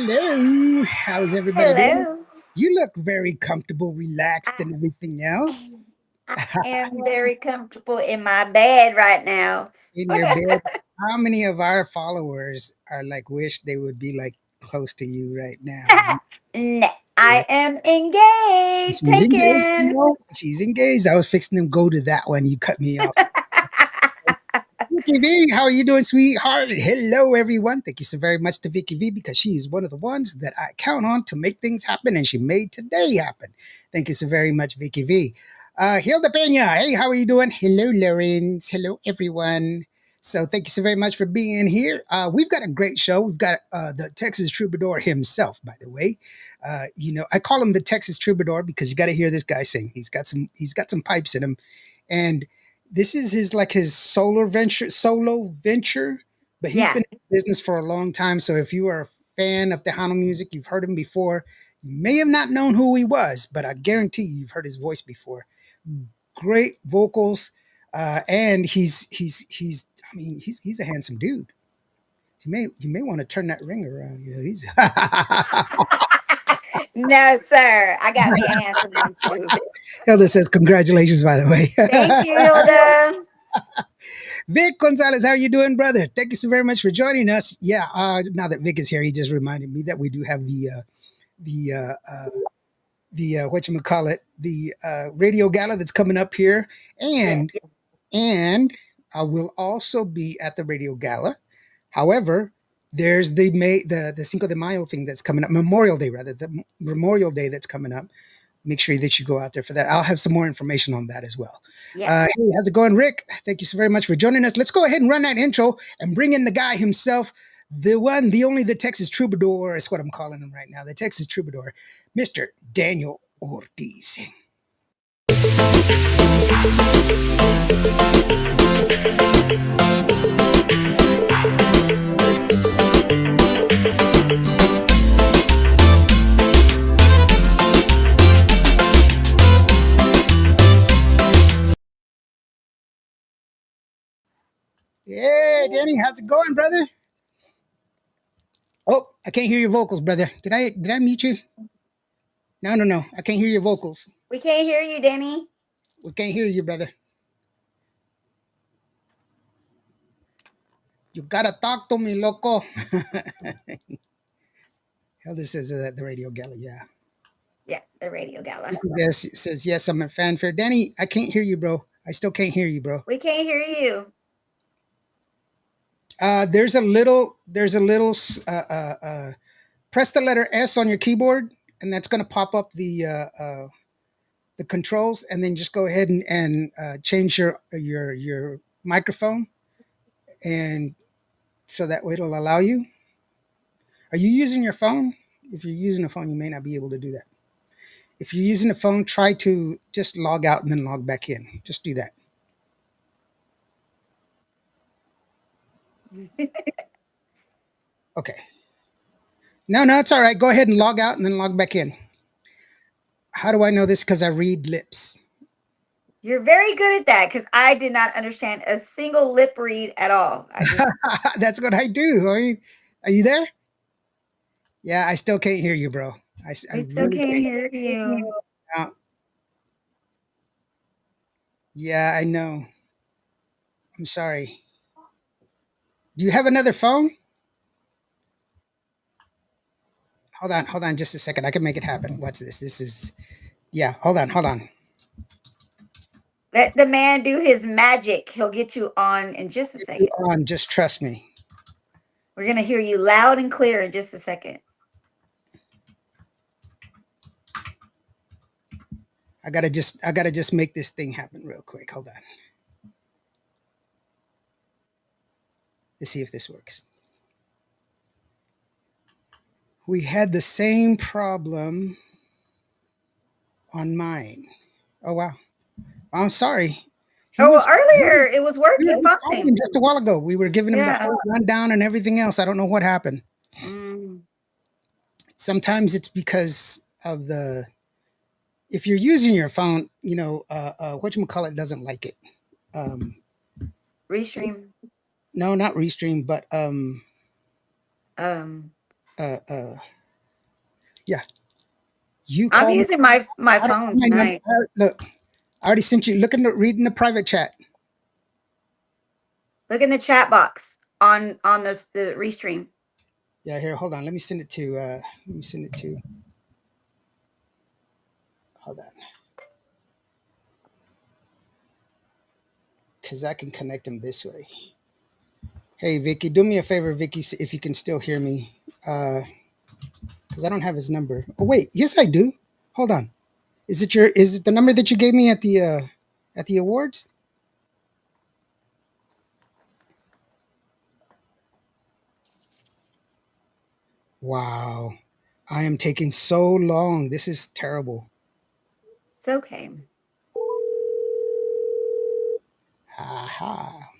hello. How's everybody doing? Hello. You look very comfortable, relaxed, I and everything else am, I am very comfortable in my bed right now. in your bed. How many of our followers are like, wish they would be like close to you right now? No, I am engaged. She's engaged, you Taken. know? She's engaged. I was fixing to go to that one. You cut me off. Vicky V, how are you doing, sweetheart? Hello, everyone. Thank you so very much to Vicky V because she is one of the ones that I count on to make things happen, and she made today happen. Thank you so very much, Vicky V. Hilda Pena, hey, how are you doing? Hello, Lawrence. Hello, everyone. So thank you so very much for being in here. We've got a great show. We've got the Texas Troubadour himself, by the way. I call him the Texas Troubadour because you got to hear this guy sing. He's got some pipes in him, and this is his solo venture, but he's Yeah. been in business for a long time. So if you are a fan of Tejano music, you've heard him before. You may have not known who he was, but I guarantee you've heard his voice before. Great vocals, and he's a handsome dude. You may want to turn that ring around. He's No, sir. I got me a handsome one too. Hilda says congratulations, by the Thank way. you, Hilda. Vic Gonzalez, how are you doing, brother? Thank you so very much for joining us. Yeah, now that Vic is here, he just reminded me that we do have the what you call it, the radio gala that's coming up here, Yeah. and I will also be at the radio gala. However, there's the Cinco de Mayo thing that's coming up, Memorial Day rather, the Memorial Day that's coming up. Make sure that you go out there for that. I'll have some more information on that as well. Yeah. Hey, how's it going, Rick? Thank you so very much for joining us. Let's go ahead and run that intro and bring in the guy himself, the one, the only, the Texas Troubadour is what I'm calling him right now, the Texas Troubadour, Mr. Daniel Ortiz. Yeah, Danny, how's it going, brother? Oh, I can't hear your vocals, brother. Did I mute you? No, no, no. I can't hear your vocals. We can't hear you, Denny. We can't hear you, brother. You gotta talk to me, loco. Hell, this is the radio gala. Yeah. Yeah, the radio gala. Yes, it says yes. I'm a fanfare. Danny, I can't hear you, bro. I still can't hear you, bro. We can't hear you. There's a little. Press the letter S on your keyboard, and that's gonna pop up the controls, and then just go ahead and change your microphone, and so that way it'll allow you. Are you using your phone? If you're using a phone, you may not be able to do that. If you're using a phone, try to just log out and then log back in. Just do that. Okay. No, no, it's all right. Go ahead and log out and then log back in. How do I know this? Because I read lips. You're very good at that because I did not understand a single lip read at all. I just That's what I do. I mean, are you there? Yeah, I still can't hear you, bro. I we still really can't can't. hear you. Uh, yeah, I know. I'm sorry. Do you have another phone? Hold on just a second. I can make it happen. What's this? This is, yeah, hold on. Let the man do his magic. He'll get you on in just a Get you second. on, just trust me. We're going to hear you loud and clear in just a second. I gotta just make this thing happen real quick. Hold on. Let's see if this works. We had the same problem on mine. Oh wow. I'm sorry. He Oh, well, was earlier it was we working were talking fine. just a while ago. We were giving him the Yeah. whole rundown and everything else. I don't know what happened. Mm. Sometimes it's because of the if you're using your phone, whatchamacallit doesn't like it. Um, Restream. no, not Restream, but Um, Yeah, you I'm call me. using my I don't phone have my number. tonight. Look, I already sent you. Look in the read in the private chat. Look in the chat box on the restream. Yeah, here. Hold on. Let me send it to. Let me send it to. Hold on, because I can connect them this way. Hey, Vicky, do me a favor, Vicky, if you can still hear me, because I don't have his number. Oh wait, yes I do. Hold on. Is it the number that you gave me at the awards? Wow. I am taking so long. This is terrible. It's okay. Aha.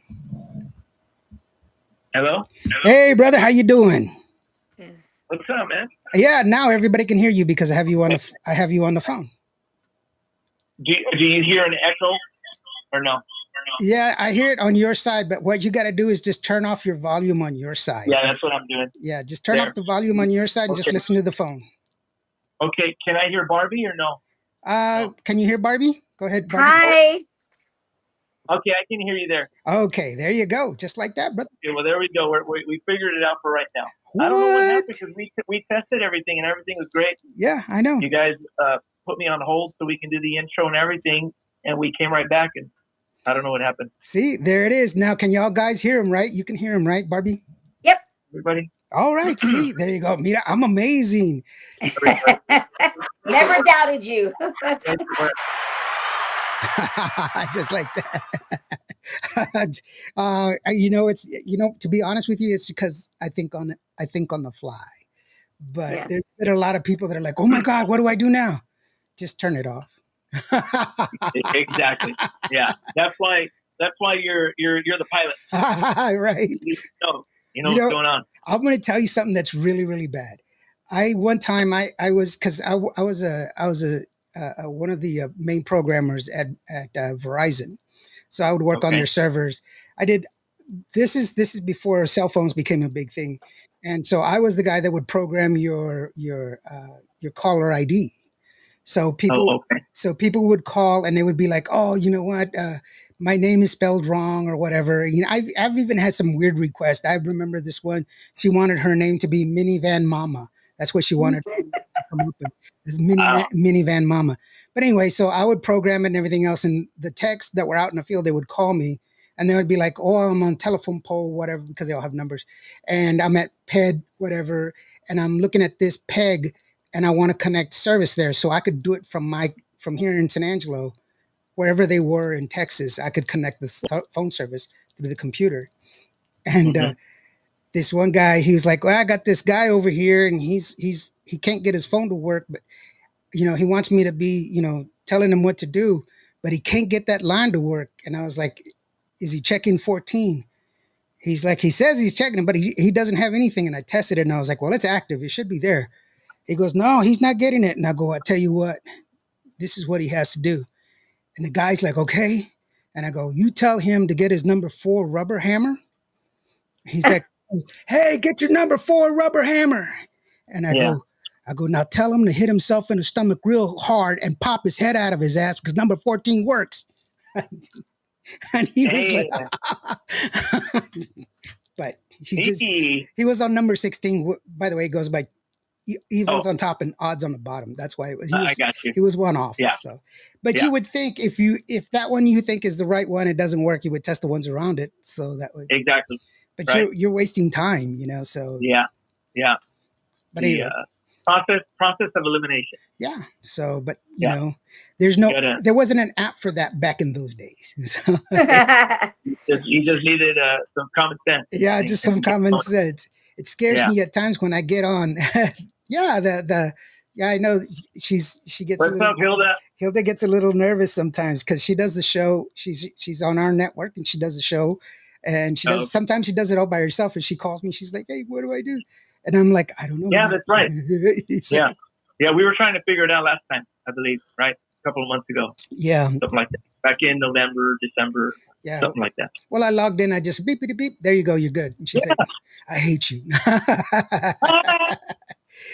Hello? Hey brother, how you doing? Yes. What's up, man? Yeah, now everybody can hear you because I have you on the phone. Do you hear an echo or no? Yeah, I hear it on your side, but what you got to do is just turn off your volume on your side. Yeah, that's what I'm doing. Yeah, just turn There. off the volume on your side and just Okay. listen to the phone. Okay, can I hear Barbie or no? Can you hear Barbie? Go ahead, Barbie. Hi. Okay, I can hear you there. Okay, there you go. Just like that, brother. Okay, well, there we go. We figured it out for right now. What? I don't know what happened because we tested everything and everything was great. Yeah, I know. You guys put me on hold so we can do the intro and everything, and we came right back, and I don't know what happened. See, there it is. Now, can y'all guys hear him, right? You can hear him, right, Barbie? Yep. Everybody? All right, see, there you go. Mira, I'm amazing. Never doubted you. Just like that. To be honest with you, it's because I think on the fly. But Yeah. there's been a lot of people that are like, "Oh my God, what do I do now?" Just turn it off. Exactly. Yeah. That's why you're the pilot. Right. You know what's going on. I'm going to tell you something that's really, really bad. One time I was because I was one of the main programmers at Verizon, so I would work on their servers. I did. This is before cell phones became a big thing, and so I was the guy that would program your caller ID. So people would call and they would be like, "Oh, you know what? My name is spelled wrong or whatever." I've even had some weird requests. I remember this one. She wanted her name to be Minivan Mama. That's what she wanted to come up with. This Minivan Mama. But anyway, so I would program it and everything else. And the texts that were out in the field, they would call me and they would be like, "Oh, I'm on telephone pole, whatever," because they all have numbers. And I'm at PED, whatever. And I'm looking at this peg and I want to connect service there. So I could do it from here in San Angelo, wherever they were in Texas. I could connect the phone service through the computer. And this one guy, he was like, "Well, I got this guy over here and he can't get his phone to work, but he wants me to be, telling him what to do, but he can't get that line to work." And I was like, "Is he checking 14?" He's like, "He says he's checking it, but he doesn't have anything." And I tested it and I was like, "Well, it's active. It should be there." He goes, "No, he's not getting it." And I go, "I tell you what, this is what he has to do." And the guy's like, "Okay." And I go, "You tell him to get his number 4 rubber hammer." He's like, "Hey, get your number 4 rubber hammer." And I go, "Now tell him to hit himself in the stomach real hard and pop his head out of his ass because number 14 works." And he was like, but he was on number 16. By the way, it goes by evens on top and odds on the bottom. That's why I got you. He was one off. Yeah. So, but you would think if that one you think is the right one, it doesn't work, you would test the ones around it. So that way. Exactly. But you're wasting time, so. Yeah. But the anyway. Process of elimination. Yeah. So, but there wasn't an app for that back in those days. So, you just needed some common sense. Yeah, just some common sense. It scares me at times when I get on. I know she gets What's up, Hilda? Hilda gets a little nervous sometimes because she does the show. She's on our network and she does the show, and she does. Sometimes she does it all by herself. And she calls me. She's like, "Hey, what do I do?" And I'm like, "I don't know." Yeah, that's right. Yeah, we were trying to figure it out last time, I believe, right? couple of months ago, Yeah. something like that. Back in November, December, Yeah. something like that. Well, I logged in. I just beep, beep, beep. There you go. You're good. And she's like, I hate you.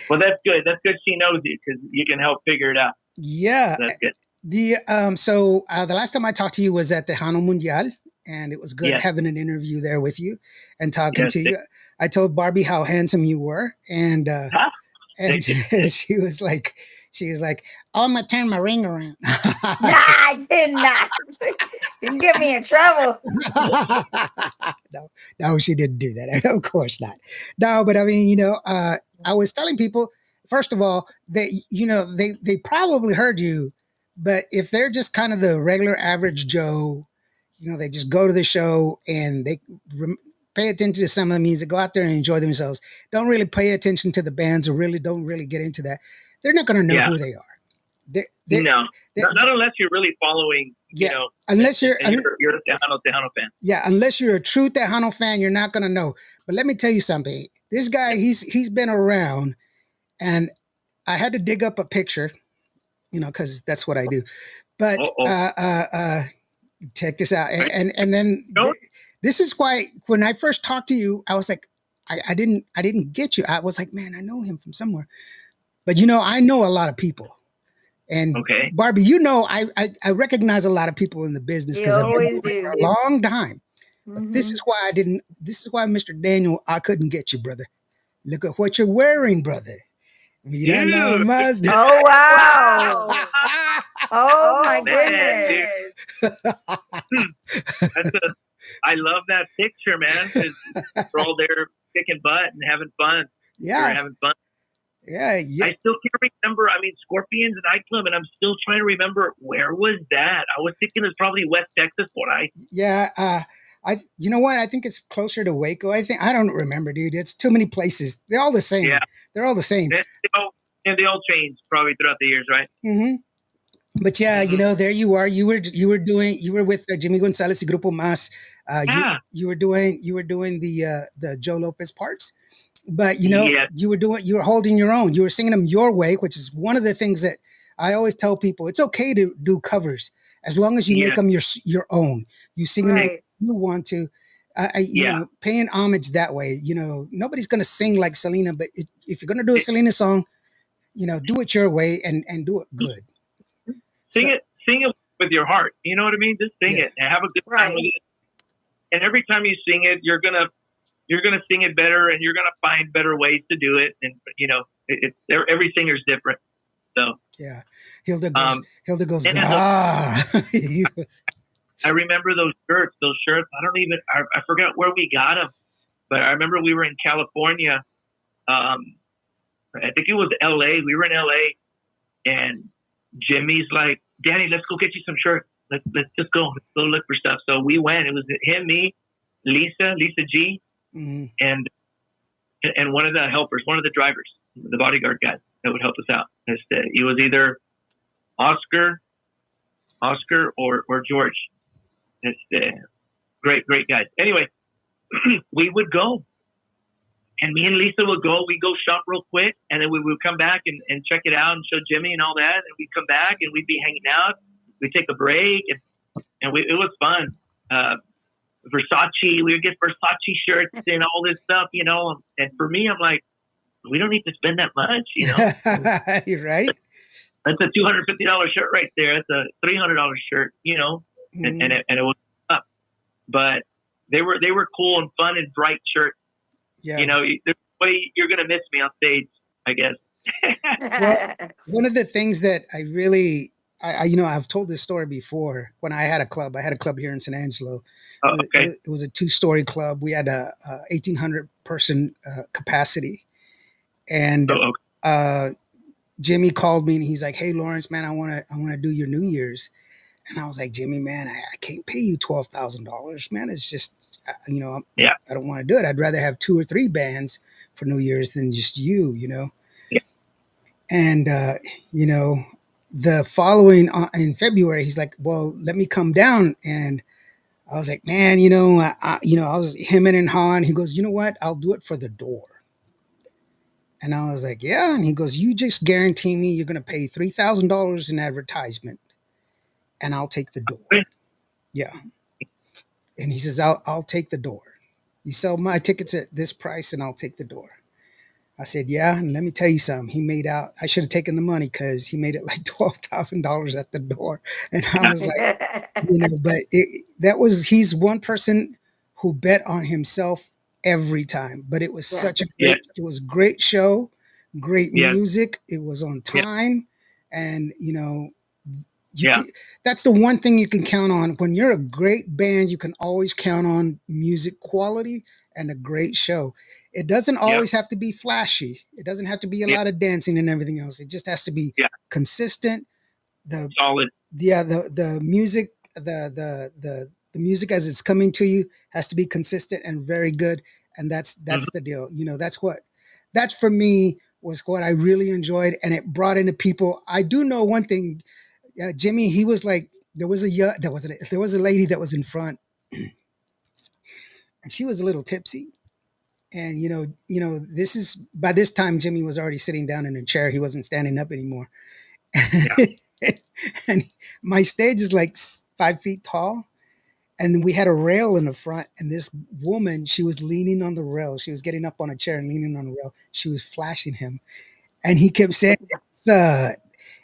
Well, that's good. That's good. She knows you because you can help figure it out. Yeah. That's good. The last time I talked to you was at the Hano Mundial, and it was good having an interview there with you and talking to you. I told Barbie how handsome you were, and she was like, oh, I'm gonna turn my ring around. Nah, I did not. You can get me in trouble. No, she didn't do that. Of course not. No, but I mean, I was telling people, first of all, that they probably heard you, but if they're just kind of the regular average Joe, they just go to the show and they pay attention to some of the music, go out there and enjoy themselves. Don't really pay attention to the bands or really don't really get into that. They're not going to know who they are. Not unless you're really following, unless you're a Tejano fan. Yeah, unless you're a true Tejano fan, you're not going to know. But let me tell you something. This guy, he's been around, and I had to dig up a picture, because that's what I do. But check this out. And then this is why when I first talked to you, I was like, I didn't get you. I was like, man, I know him from somewhere. But I know a lot of people. And Barbie, I recognize a lot of people in the business because I've been doing it for a long time. But this is why Mr. Daniel, I couldn't get you, brother. Look at what you're wearing, brother. Oh, wow. Oh, my goodness. I love that picture, man. Because we're all there kicking butt and having fun. Yeah. We're having fun. Yeah. I still can't remember. I mean, Scorpions nightclub, and I'm still trying to remember where was that. I was thinking it's probably West Texas, Yeah. You know what? I think it's closer to Waco. I don't remember, dude. It's too many places. They're all the same. Yeah. They're all the same. And they all changed probably throughout the years, right? Mm-hmm. But yeah, there you are. You were with Jimmy Gonzalez y Grupo Mas. You were doing the Joe Lopez parts. But you were holding your own. You were singing them your way, which is one of the things that I always tell people. It's okay to do covers as long as you make them your own. You sing them if you want to. Paying homage that way. Nobody's going to sing like Selena, but if you're going to do a Selena song, do it your way and do it good. Sing it with your heart. You know what I mean? Just sing it and have a good time with it. And every time you sing it, you're gonna sing it better, and you're gonna find better ways to do it. And every singer's different. So Hilda goes. I remember those shirts. I forgot where we got them, but I remember we were in California. I think it was L.A. We were in L.A. and Jimmy's like, Danny, let's go get you some shirts. Let's just go. Let's go look for stuff. So we went. It was him, me, Lisa G, and one of the helpers, one of the drivers, the bodyguard guy that would help us out. He was either Oscar or George. Great guys. Anyway, we would go. And me and Lisa would go. We'd go shop real quick, and then we would come back and check it out and show Jimmy and all that. And we'd come back, and we'd be hanging out. We'd take a break, and it was fun. Versace, we would get Versace shirts and all this stuff, And for me, I'm like, we don't need to spend that much, You're right. That's a $250 shirt right there. That's a $300 shirt, and it was up. But they were cool and fun and bright shirts. Yeah. There's a way you're going to miss me on stage, I guess. Well, one of the things that I really, I've told this story before when I had a club here in San Angelo. Oh, okay. It was a 2-story club. We had a 1,800 person capacity. And Jimmy called me and he's like, hey, Lawrence, man, I want to do your New Year's. And I was like, Jimmy, man, I can't pay you $12,000, man. It's just, I don't want to do it. I'd rather have 2 or 3 bands for New Year's than just you. Yeah. And, the following in February, he's like, well, let me come down. And I was like, man, I was hemming and hawing. He goes, you know what? I'll do it for the door. And I was like, yeah. And he goes, you just guarantee me you're going to pay $3,000 in advertisement. and I'll take the door. Okay. Yeah. And he says, I'll take the door. You sell my tickets at this price and I'll take the door. I said, yeah. And let me tell you something. He made out, I should have taken the money because he made it like $12,000 at the door. And I was like, but he's one person who bet on himself every time. But it was such a great, it was a great show, great music. It was on time. And, that's the one thing you can count on. When you're a great band, you can always count on music quality and a great show. It doesn't always have to be flashy. It doesn't have to be a lot of dancing and everything else. It just has to be consistent. Solid. The music, the music as it's coming to you has to be consistent and very good. And that's the deal. That's for me was what I really enjoyed, and it brought in the people. I do know one thing, Jimmy. He was like, there was a lady that was in front, and she was a little tipsy. And this is by this time Jimmy was already sitting down in a chair. He wasn't standing up anymore. And my stage is like 5 feet tall, and we had a rail in the front. And this woman, she was leaning on the rail. She was getting up on a chair and leaning on the rail. She was flashing him, and he kept saying,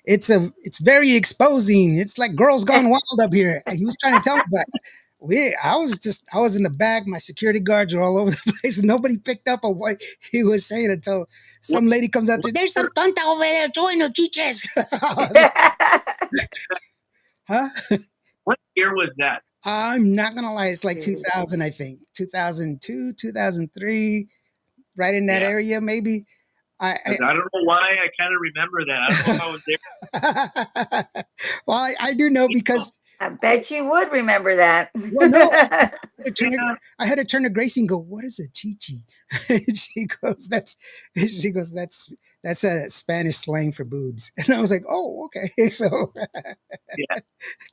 "It's very exposing. It's like Girls Gone Wild up here." And he was trying to tell me, but I was in the back. My security guards were all over the place. And nobody picked up on what he was saying until some lady comes out there. There's some tonta over there showing her chiches. Huh? What year was that? I'm not gonna lie. It's like 2000, I think 2002, 2003, right in that area, maybe. I don't know why I kind of remember that. I don't know if I was there. Well, I do know because I bet you would remember that. Well, no, I had to turn to Gracie and go, "What is a chichi?" And she goes, "That's a Spanish slang for boobs." And I was like, "Oh, okay." So,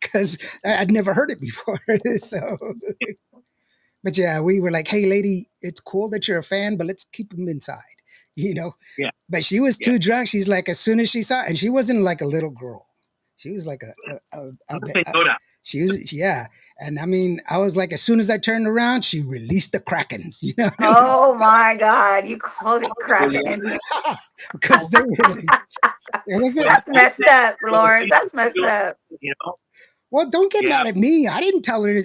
because I'd never heard it before. So, but yeah, we were like, "Hey, lady, it's cool that you're a fan, but let's keep them inside." Yeah. But she was too drunk. She's like, as soon as she saw, and she wasn't like a little girl. She was like she was, and I mean, I was like, as soon as I turned around, she released the Krakens, Oh my God, you called it Krakens. Because that's messed up, Lawrence. That's messed up. Well, don't get mad at me. I didn't tell her.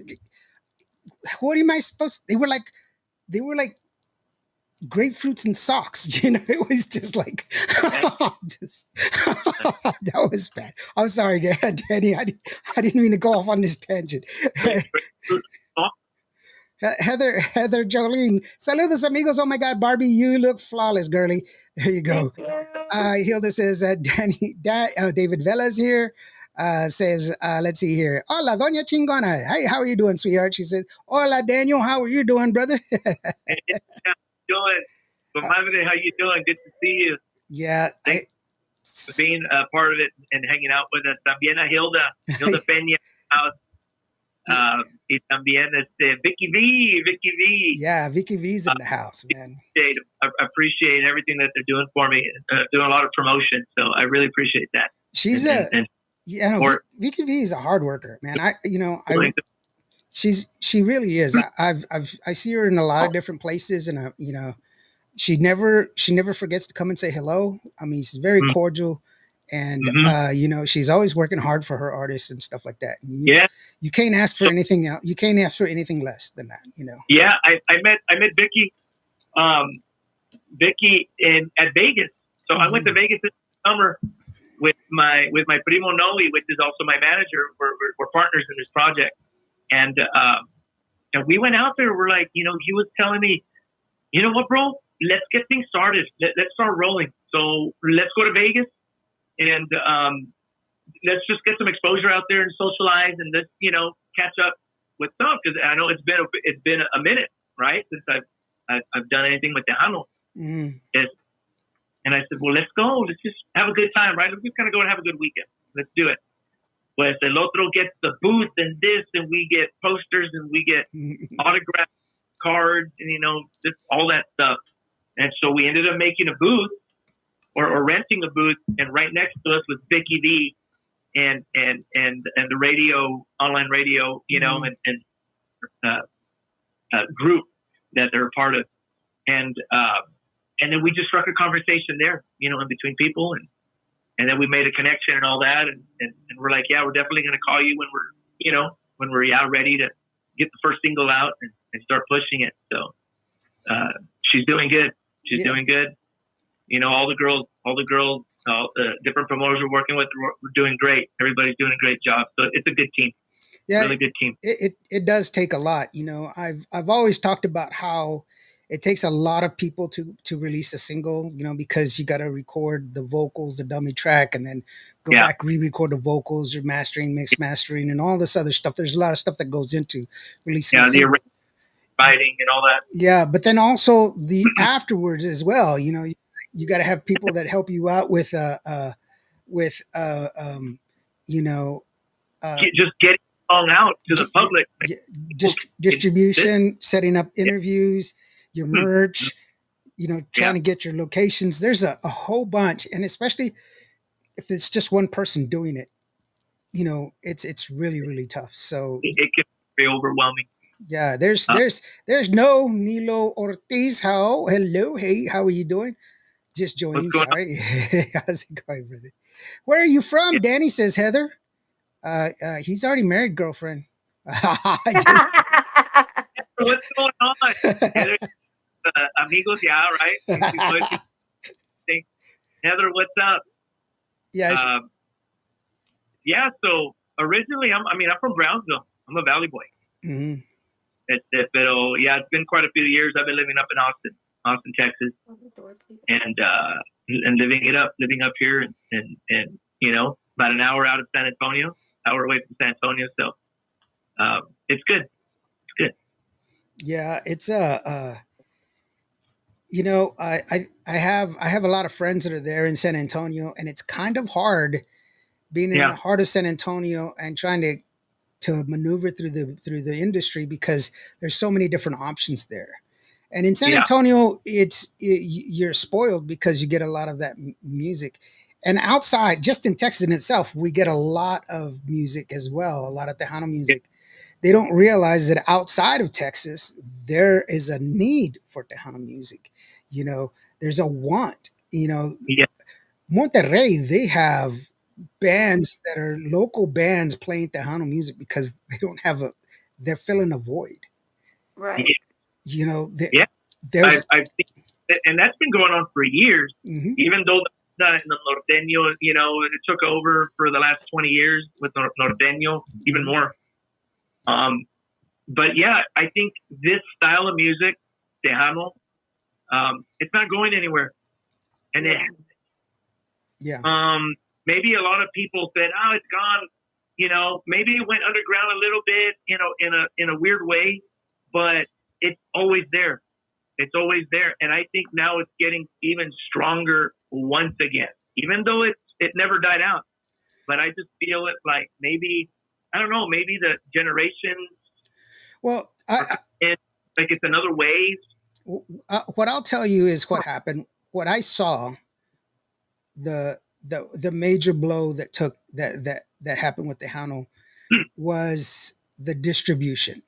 What am I supposed? They were like grapefruits and socks. It was just like, that was bad. I'm sorry, Danny. I didn't mean to go off on this tangent. Heather Jolene, saludos amigos. Oh my God, Barbie, you look flawless, girly. There you go. Hilda says David Velas here. Says, let's see here. Hola, Doña Chingona. Hey, how are you doing, sweetheart? She says, hola, Daniel. How are you doing, brother? Doing? Madre, how you doing? Good to see you. Yeah. Thanks for being a part of it and hanging out with us. También a Hilda Peña house. Y también Vicky V. Yeah, Vicky V's in the house, man. I appreciate everything that they're doing for me. Doing a lot of promotion, so I really appreciate that. She's Vicky V is a hard worker, man. She really is. I see her in a lot of different places, and she never forgets to come and say hello. I mean, she's very cordial, and she's always working hard for her artists and stuff like that. And you can't ask for anything else. You can't ask for anything less than that. Yeah, I met Vicky, at Vegas. So I went to Vegas this summer with my primo Noe, which is also my manager. We're partners in this project. And we went out there. We're like, he was telling me, you know what, bro? Let's get things started. Let's start rolling. So let's go to Vegas and let's just get some exposure out there and socialize and let's, catch up with stuff. Because I know it's been a minute, right, since I've done anything with Tejano. And I said, well, let's go. Let's just have a good time, right? Let's just kind of go and have a good weekend. Let's do it. Pues el otro gets the booth and this, and we get posters and we get autograph cards and, just all that stuff. And so we ended up making a booth or renting a booth, and right next to us was Vicky V. and the radio, online radio, group that they're a part of, and then we just struck a conversation there, in between people, and then we made a connection and all that, and we're like, yeah, we're definitely going to call you when we're ready to get the first single out and start pushing it. So she's doing good. She's doing good. All the girls, all the different promoters we're working with, we're doing great. Everybody's doing a great job. So it's a good team. Yeah, really good team. It does take a lot. I've always talked about how it takes a lot of people to release a single, because you got to record the vocals, the dummy track, and then go back, re-record the vocals, your mastering, mix mastering, and all this other stuff. There's a lot of stuff that goes into releasing a single. The writing and all that. Yeah, but then also the afterwards as well. You got to have people that help you out with just getting song out to the public, distribution, setting up interviews, your merch, trying to get your locations. There's a whole bunch, and especially if it's just one person doing it, it's really, really tough. So it can be overwhelming. Yeah, there's no Nilo Ortiz. Hello, hey, how are you doing? Just joining. Sorry. How's it going, brother? Where are you from? Danny says Heather. He's already married, girlfriend. What's going on? Amigos, yeah, right? Heather, what's up? Yeah. So originally, I'm from Brownsville. I'm a Valley boy. Mm-hmm. It's been quite a few years. I've been living up in Austin, Texas, and living up here, and about an hour out of San Antonio, hour away from San Antonio. So it's good. It's good. Yeah, it's I have a lot of friends that are there in San Antonio, and it's kind of hard being in the heart of San Antonio and trying to maneuver through the industry, because there's so many different options there. And in San Antonio, you're spoiled because you get a lot of that music. And outside, just in Texas in itself, we get a lot of music as well, a lot of Tejano music. They don't realize that outside of Texas, there is a need for Tejano music. There's a want. Monterrey, they have bands that are local bands playing Tejano music because they don't have they're filling a void. Right. There's I've seen, and that's been going on for years. Mm-hmm. Even though the norteño, it took over for the last 20 years with norteño, even more. But yeah, I think this style of music, Tejano, it's not going anywhere. And maybe a lot of people said, "Oh, it's gone." Maybe it went underground a little bit, in a weird way, but it's always there. It's always there, and I think now it's getting even stronger once again. Even though it never died out, but I just feel it like maybe the generations. Well, it's another wave. What I'll tell you is what happened. What I saw, the major blow that happened with Tejano was the distribution.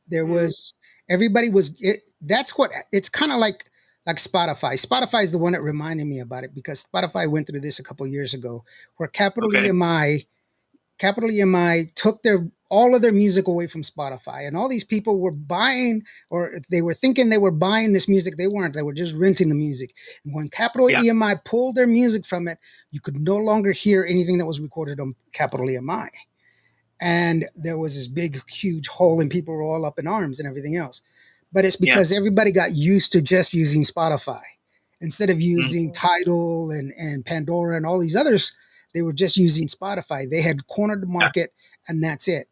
There was it's kind of like Spotify. Spotify is the one that reminded me about it, because Spotify went through this a couple of years ago, where Capital EMI took all of their music away from Spotify, and all these people were buying, or they were thinking they were buying this music. They weren't. They were just renting the music. And when Capital EMI pulled their music from it, you could no longer hear anything that was recorded on Capital EMI. And there was this big, huge hole, and people were all up in arms and everything else. But it's because everybody got used to just using Spotify. Instead of using Tidal and Pandora and all these others, they were just using Spotify. They had cornered the market, and that's it.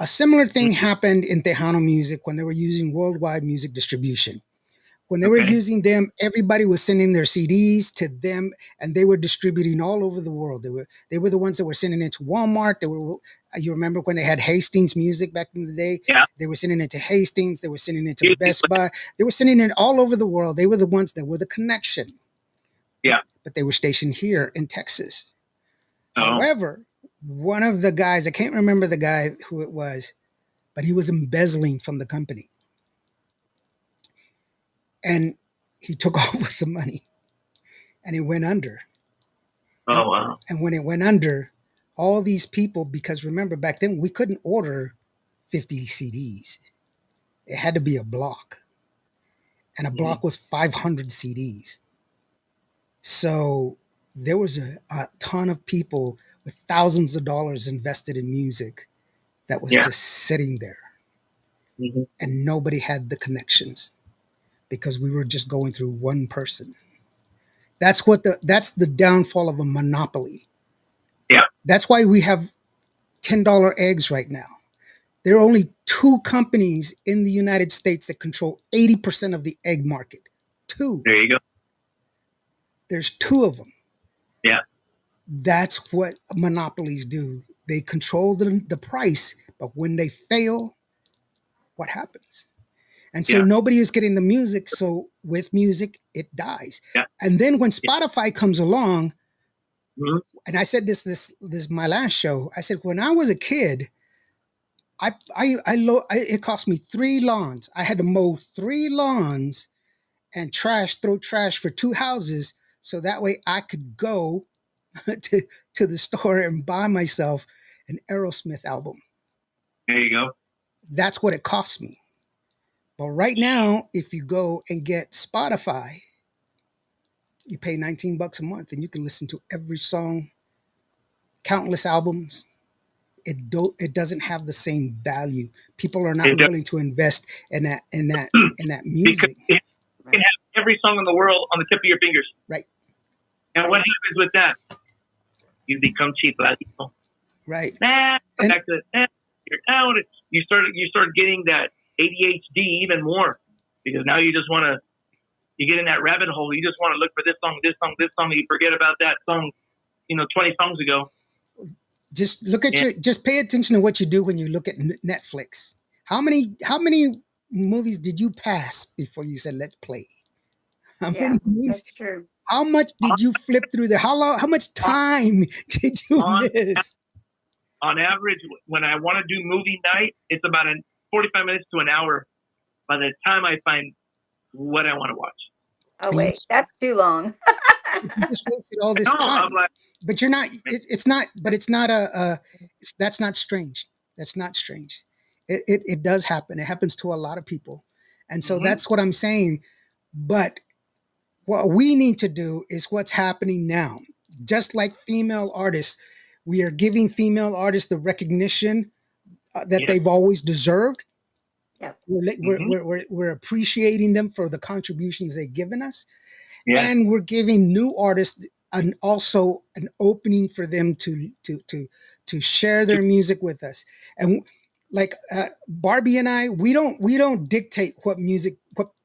A similar thing happened in Tejano music when they were using worldwide music distribution. When they were using them, everybody was sending their CDs to them, and they were distributing all over the world. They were the ones that were sending it to Walmart. You remember when they had Hastings Music back in the day? Yeah. They were sending it to Hastings. They were sending it to Best Buy. They were sending it all over the world. They were the ones that were the connection. Yeah. But they were stationed here in Texas. Oh. However, one of the guys, I can't remember the guy who it was, but he was embezzling from the company. And he took off with the money and it went under. Oh, wow. And when it went under, all these people, because remember back then we couldn't order 50 CDs. It had to be a block. And a block was 500 CDs. So there was a ton of people with thousands of dollars invested in music that was just sitting there. And nobody had the connections because we were just going through one person. That's the downfall of a monopoly. Yeah. That's why we have $10 eggs right now. There are only 2 companies in the United States that control 80% of the egg market. 2. There you go. There's 2 of them. Yeah. That's what monopolies do. They control the price, but when they fail, what happens? And so nobody is getting the music. So with music, it dies. Yeah. And then when Spotify comes along, and I said this is my last show. I said, when I was a kid, it cost me 3 lawns. I had to mow 3 lawns and throw trash for 2 houses. So that way I could go to the store and buy myself an Aerosmith album. There you go. That's what it cost me. But right now, if you go and get Spotify, you pay $19 a month and you can listen to every song, countless albums. It doesn't have the same value. People are not willing to invest in that music. Because you can have every song in the world on the tip of your fingers. Right. And what happens with that? You become cheap, latino. Right. Back to you're out. You start getting that ADHD even more because now you just want to. You get in that rabbit hole. You just want to look for this song. And you forget about that song, 20 songs ago. Just look at just pay attention to what you do when you look at Netflix. How many movies did you pass before you said, let's play? How many movies? That's true. How much did you flip through there? How much time did you miss? On average, when I want to do movie night, it's about 45 minutes to an hour by the time I find what I want to watch. Oh, wait, that's too long. You just wasted all this time. But you're not, that's not strange. That's not strange. It does happen. It happens to a lot of people. And so that's what I'm saying. But what we need to do is what's happening now. Just like female artists, we are giving female artists the recognition that they've always deserved. Yeah. We're appreciating them for the contributions they've given us. Yeah. And we're giving new artists also an opening for them to share their music with us. And like Barbie and I, we don't dictate what music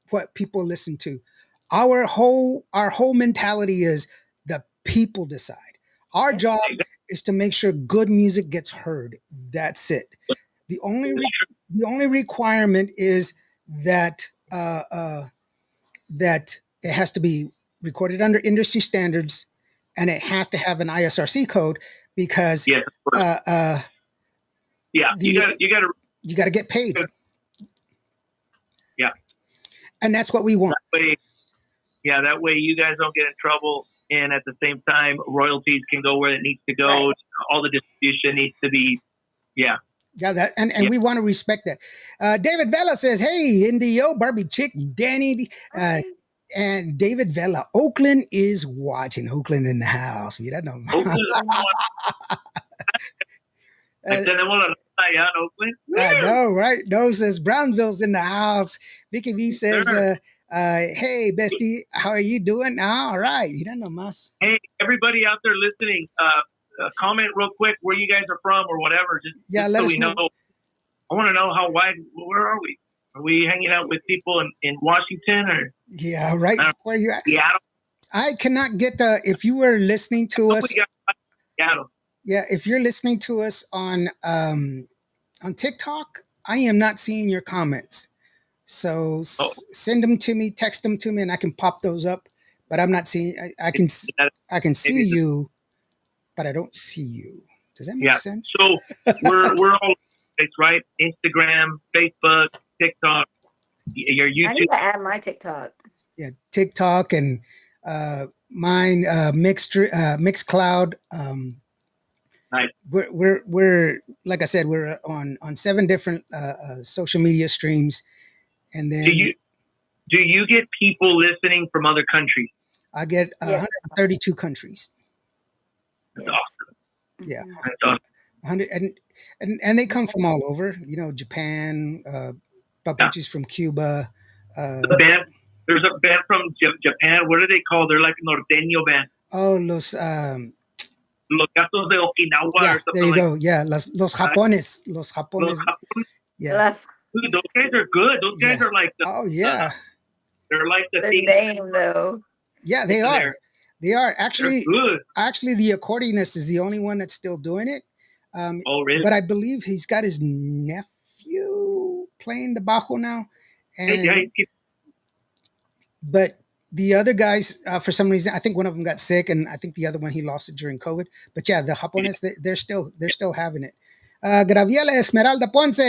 what people listen to. Our whole mentality is the people decide. Our job is to make sure good music gets heard. That's it. The only requirement is that that it has to be recorded under industry standards, and it has to have an ISRC code because you got to get paid. Yeah, and that's what we want. That way you guys don't get in trouble, and at the same time, royalties can go where it needs to go. Right. All the distribution needs to be, Yeah, we want to respect that. David Vela says, "Hey, Indio, Barbie Chick, Danny, and David Vela. Oakland is watching. Oakland in the house. Mira nomás. Oakland. I know, right? No says Brownville's in the house. Vicky V says, hey, bestie, how are you doing? All right. Mira nomás. Hey, everybody out there listening, comment real quick where you guys are from or whatever. Just let so us we know. I want to know how wide. Where are we? Are we hanging out with people in Washington or? Yeah, right. Where you at? Seattle. I cannot get if you were listening to us. Seattle. Yeah, if you're listening to us on TikTok, I am not seeing your comments. So send them to me, text them to me, and I can pop those up. But I'm not seeing. I can see you, but I don't see you. Does that make Yeah. sense? So we're all it's right. Instagram, Facebook, TikTok, your I need YouTube. to add my TikTok. Yeah, TikTok and mine, Mixcloud. Nice. We're like I said, we're on 7 different social media streams, and then Do you get people listening from other countries? I get Yes. 132 countries. That's Yes. awesome. Yeah, Mhm. That's awesome. 100, and they come from all over. Japan, papuchis from Cuba. The band, there's a band from Japan. What are they called? They're like a norteño band. Oh, Los Gatos de Okinawa yeah, or something there you like go. Yeah, los japones, Los Japón. Yeah. Las- Dude, those guys are good. Those guys Yeah. are like Oh yeah, they're like the the thing. name though. yeah, they are. They are They're actually. good. Actually, the accordionist is the only one that's still doing it. Oh, really? But I believe he's got his nephew playing the bajo now. And Yeah, but the other guys, for some reason, I think one of them got sick, and I think the other one he lost it during COVID. But yeah, the Japones, they're still having it. Graviela Esmeralda Ponce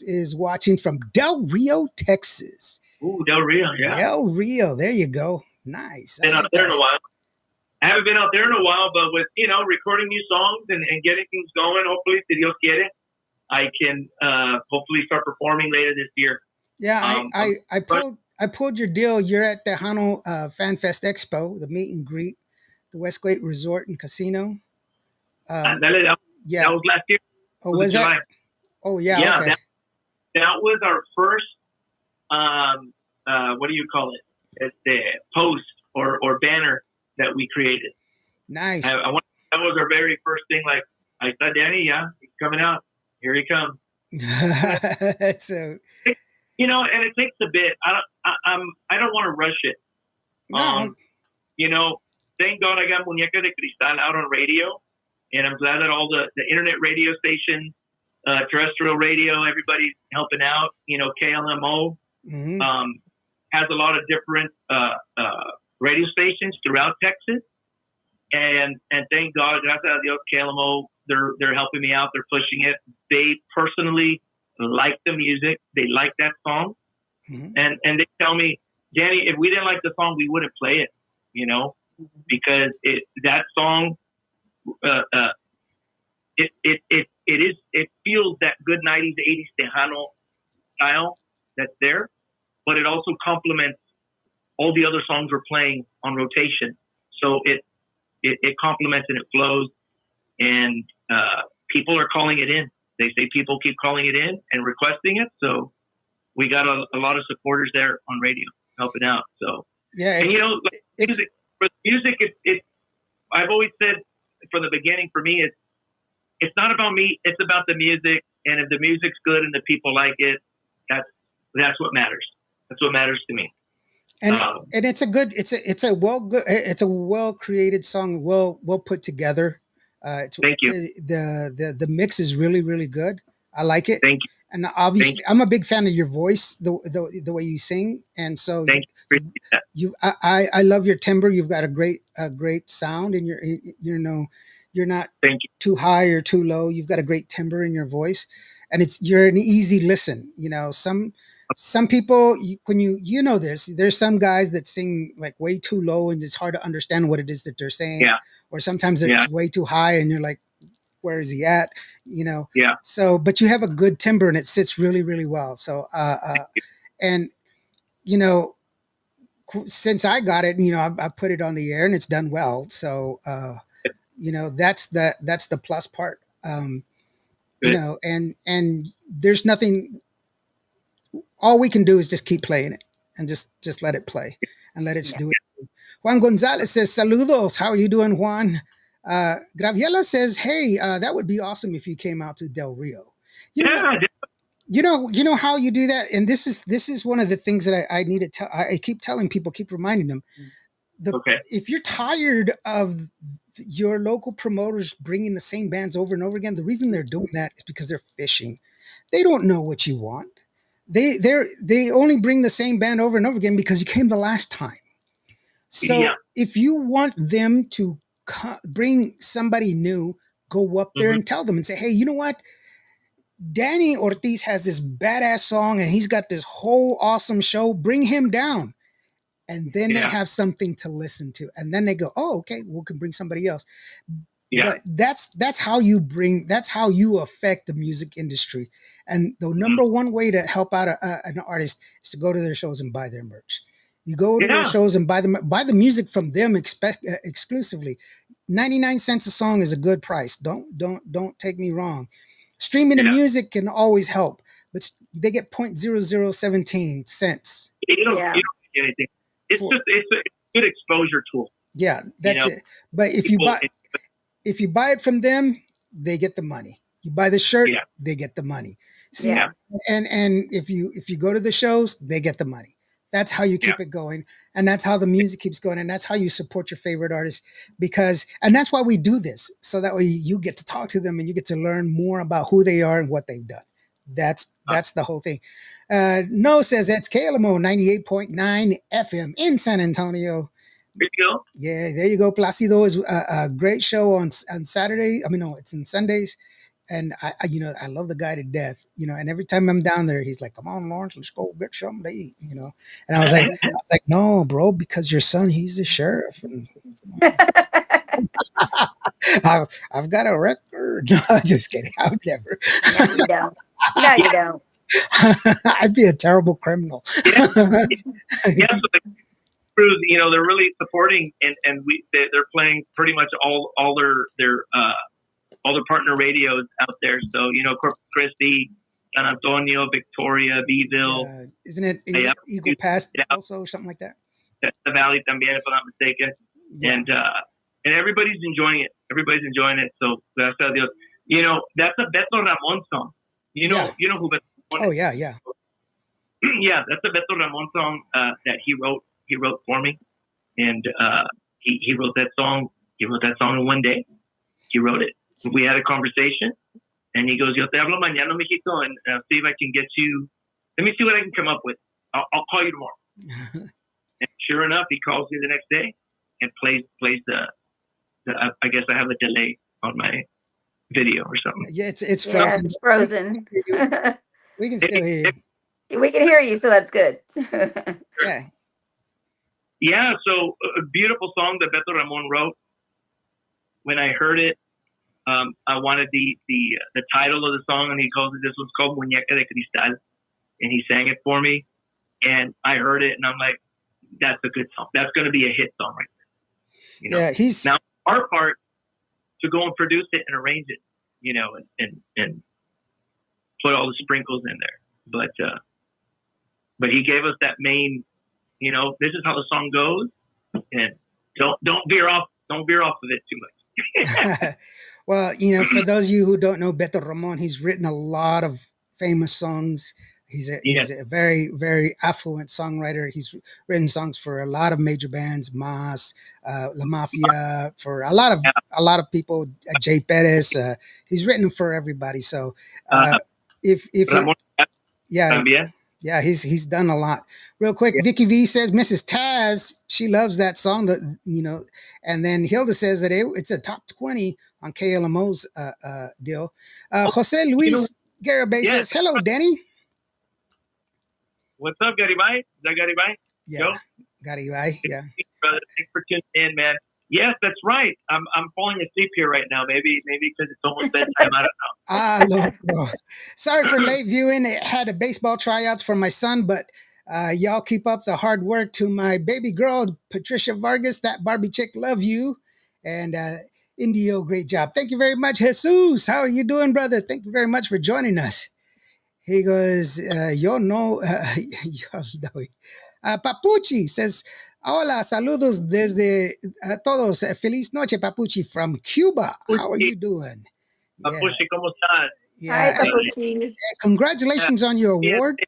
is watching from Del Rio, Texas. Ooh, Del Rio, yeah. Del Rio, there you go. Nice. Been out there in a while. I haven't been out there in a while, but with recording new songs and getting things going, hopefully, si Dios quiere, I can hopefully start performing later this year. Yeah, I pulled your deal. You're at the Hano Fan Fest Expo, the meet and greet, the Westgate Resort and Casino. That Yeah. was last year. Oh, was that? July. Oh, yeah. Yeah, Okay. that was our first. What do you call it? It's the post or banner that we created. Nice. That was our very first thing. Like I said, Danny, yeah, he's coming out. Here he comes. So, And it takes a bit. I don't want to rush it. no. Thank God I got Muñeca de Cristal out on radio, and I'm glad that all the internet radio stations, terrestrial radio, everybody's helping out. KLMO Mhm. has a lot of different radio stations throughout Texas, and thank God, gracias a Dios, KLMO, they're helping me out. They're pushing it. They personally like the music. They like that song, Mhm. and they tell me, Danny, if we didn't like the song, we wouldn't play it. Because that song, it feels that good 90s, 80s Tejano style that's there, but it also complements all the other songs we're playing on rotation. So it complements and it flows, and people are calling it in. They say people keep calling it in and requesting it. So we got a lot of supporters there on radio helping out. So Yeah. and it's music, I've always said from the beginning, for me, it's not about me. It's about the music. And if the music's good and the people like it, that's what matters. That's what matters to me. and it's a well created song, well put together. Thank you. The mix is really, really good. I like it. Thank you. And obviously, I'm a big fan of your voice, the way you sing, and so Thank you. Appreciate that. I love your timbre. You've got a great sound, and you're not Thank you. too high or too low. You've got a great timbre in your voice, and you're an easy listen. Some people, when you know this, there's some guys that sing like way too low, and it's hard to understand what it is that they're saying. Yeah. Or sometimes it's way too high, and you're like, where is he at? Yeah. So, but you have a good timbre, and it sits really, really well. So, and since I got it, I put it on the air, and it's done well. So, that's the plus part. And there's nothing. All we can do is just keep playing it, and just let it play, and let it do it. Juan Gonzalez says, "Saludos. How are you doing, Juan?" Graviela says, "Hey, that would be awesome if you came out to Del Rio." You know how you do that, and this is one of the things that I need to tell. I keep telling people, keep reminding them. If you're tired of your local promoters bringing the same bands over and over again, the reason they're doing that is because they're fishing. They don't know what you want. They only bring the same band over and over again because you came the last time. So if you want them to bring somebody new, go up there and tell them and say, hey, you know what? Danny Ortiz has this badass song and he's got this whole awesome show. Bring him down. And then they have something to listen to. And then they go, oh, okay, we can bring somebody else. Yeah. But that's how you affect the music industry. And the number one way to help out an artist is to go to their shows and buy their merch. You go to their shows and buy the music from them exclusively. 99 cents a song is a good price. Don't take me wrong. Streaming the music can always help, but they get 0.0017 cents. You don't get anything. It's a good exposure tool. Yeah, that's it. But if you buy it from them, they get the money. You buy the shirt, they get the money. See, and if you go to the shows, they get the money. That's how you keep it going, and that's how the music keeps going, and that's how you support your favorite artists. And that's why we do this, so that way you get to talk to them and you get to learn more about who they are and what they've done. That's the whole thing. No says that's KLMO 98.9 FM in San Antonio. There you go. Yeah, there you go. Placido is a great show on Saturday. I mean, no, it's on Sundays. And I love the guy to death, and every time I'm down there, he's like, come on, Lawrence, let's go get something to eat, And I was like, no, bro, because your son, he's a sheriff. And I've got a record. No, just kidding. I would never. No, you don't. No, you don't. I'd be a terrible criminal. Yeah. So the crews, they're really supporting, and they're playing pretty much all their partner radios out there. So, Corpus Christi, San Antonio, Victoria, Beeville. Isn't it Eagle Pass also, or something like that? The Valley también, if I'm not mistaken. Yeah. And everybody's enjoying it. Everybody's enjoying it. So, gracias a Dios. That's a Beto Ramon song. You know who Beto Ramon is? Oh, yeah. Yeah, that's a Beto Ramon song that he wrote. He wrote for me. And he wrote that song. He wrote that song in one day. He wrote it. We had a conversation, and he goes, yo te hablo mañana, mijito, and see if I can get you. Let me see what I can come up with. I'll call you tomorrow. And sure enough, he calls me the next day and plays the I guess I have a delay on my video or something. Yeah, it's frozen. Yeah, it's frozen. We can still hear you. We can hear you, so that's good. Yeah. Yeah, so a beautiful song that Beto Ramon wrote. When I heard it, I wanted the title of the song, and this was called Muñeca de Cristal, and he sang it for me, and I heard it, and I'm like, that's a good song. That's going to be a hit song right there. Yeah, now our part to go and produce it and arrange it, and put all the sprinkles in there, but he gave us that main, this is how the song goes, and don't veer off of it too much. Well, for those of you who don't know Beto Ramon, he's written a lot of famous songs. He's a very, very affluent songwriter. He's written songs for a lot of major bands, Mas, La Mafia, for a lot of people, Jay Perez. He's written for everybody. So if Ramon, yeah, he's done a lot. Real quick, Vicky V says Mrs. Taz, she loves that song, and then Hilda says that it's a top 20 on KLMO's deal. Jose Luis Garibay says, hello, Danny. What's up, Garibay? Is that Garibay? Yeah, Yo? Garibay, yeah. Brother, thanks for tuning in, man. Yes, that's right. I'm falling asleep here right now. Maybe because it's almost bedtime. I don't know. Look, sorry for late viewing. I had a baseball tryouts for my son, but y'all keep up the hard work. To my baby girl, Patricia Vargas, that Barbie chick, love you. And Indio, great job. Thank you very much, Jesus. How are you doing, brother? Thank you very much for joining us. He goes, yo know. Papuchi says, hola, saludos desde todos. Feliz noche, Papuchi, from Cuba. How are you doing? Papuchi, ¿cómo estás? Hi, Papuchi. Congratulations on your award.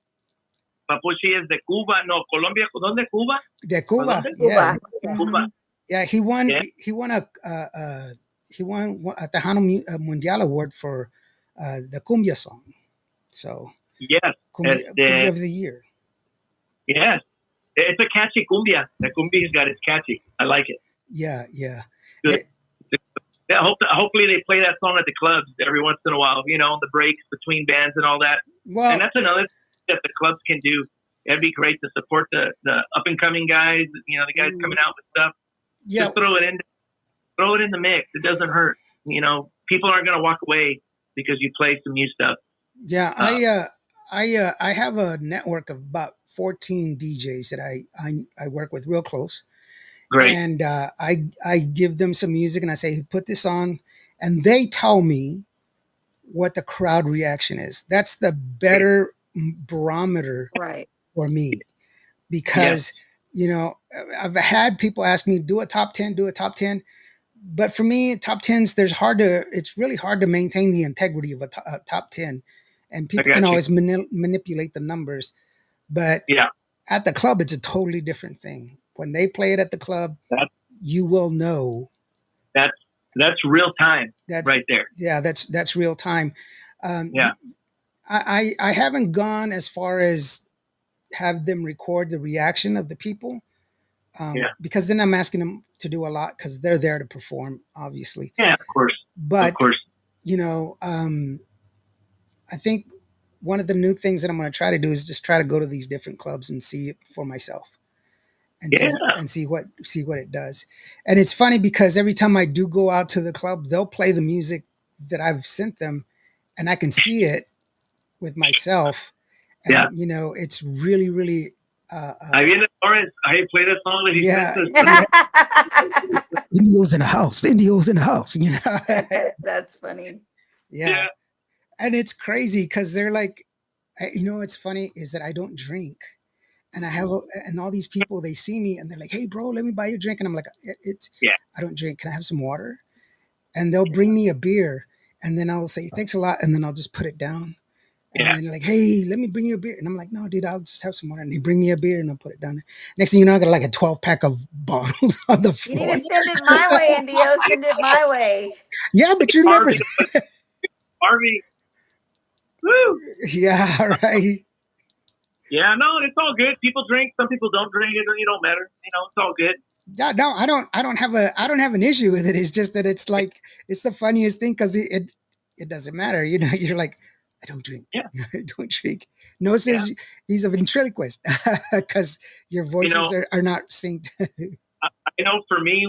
Papuchi is de Cuba. No, Colombia. ¿Dónde? Cuba? De Cuba. Yeah. Cuba. Yeah, he won a Tejano Mundial award for the cumbia song. So yes, cumbia of the year. Yes, it's a catchy cumbia. The cumbia's got it's catchy. I like it. Yeah. Good. Yeah, hopefully they play that song at the clubs every once in a while. The breaks between bands and all that. Well, And that's another thing that the clubs can do. It'd be great to support the up and coming guys. The guys coming out with stuff. yeah, Just throw it in the mix. It doesn't hurt. People aren't gonna walk away because you play some new stuff. yeah. I have a network of about 14 DJs that I work with real close. Great. And I give them some music and I say, put this on, and they tell me what the crowd reaction is. That's the better barometer Right. for me, because I've had people ask me, do a top 10, but for me, top 10s, it's really hard to maintain the integrity of a top 10, and people can always manipulate the numbers, but at the club, it's a totally different thing. When they play it at the club, you will know. That's real time. Right there. Yeah, that's real time. I haven't gone as far as have them record the reaction of the people, because then I'm asking them to do a lot because they're there to perform, obviously. Yeah, of course. But of course. I think one of the new things that I'm going to try to do is just try to go to these different clubs and see it for myself. And see what it does. And it's funny because every time I do go out to the club, they'll play the music that I've sent them, and I can see it with myself. And, it's really, really. Ahí viene Torres. I play that song that he sent us. Indios in the house. Indios in the house. That's funny. Yeah. And it's crazy because they're like, what's funny is that I don't drink. And and all these people, they see me and they're like, hey, bro, let me buy you a drink. And I'm like, I don't drink. Can I have some water? And they'll bring me a beer. And then I'll say, thanks a lot. And then I'll just put it down. And then they're like, hey, let me bring you a beer. And I'm like, no, dude, I'll just have some water. And they bring me a beer and I'll put it down there. Next thing you know, I got like a 12-pack of bottles on the floor. You need to send it my way, Indio. Send it my way. Yeah, but you never. Harvey. Woo. Yeah, right. Yeah, no, it's all good. People drink. Some people don't drink. It don't matter. It's all good. Yeah, no, I don't have an issue with it. It's just that it's like, it's the funniest thing because it doesn't matter. You're like, I don't drink. Yeah. I don't drink. No says he's a ventriloquist because your voices are not synced. I know for me,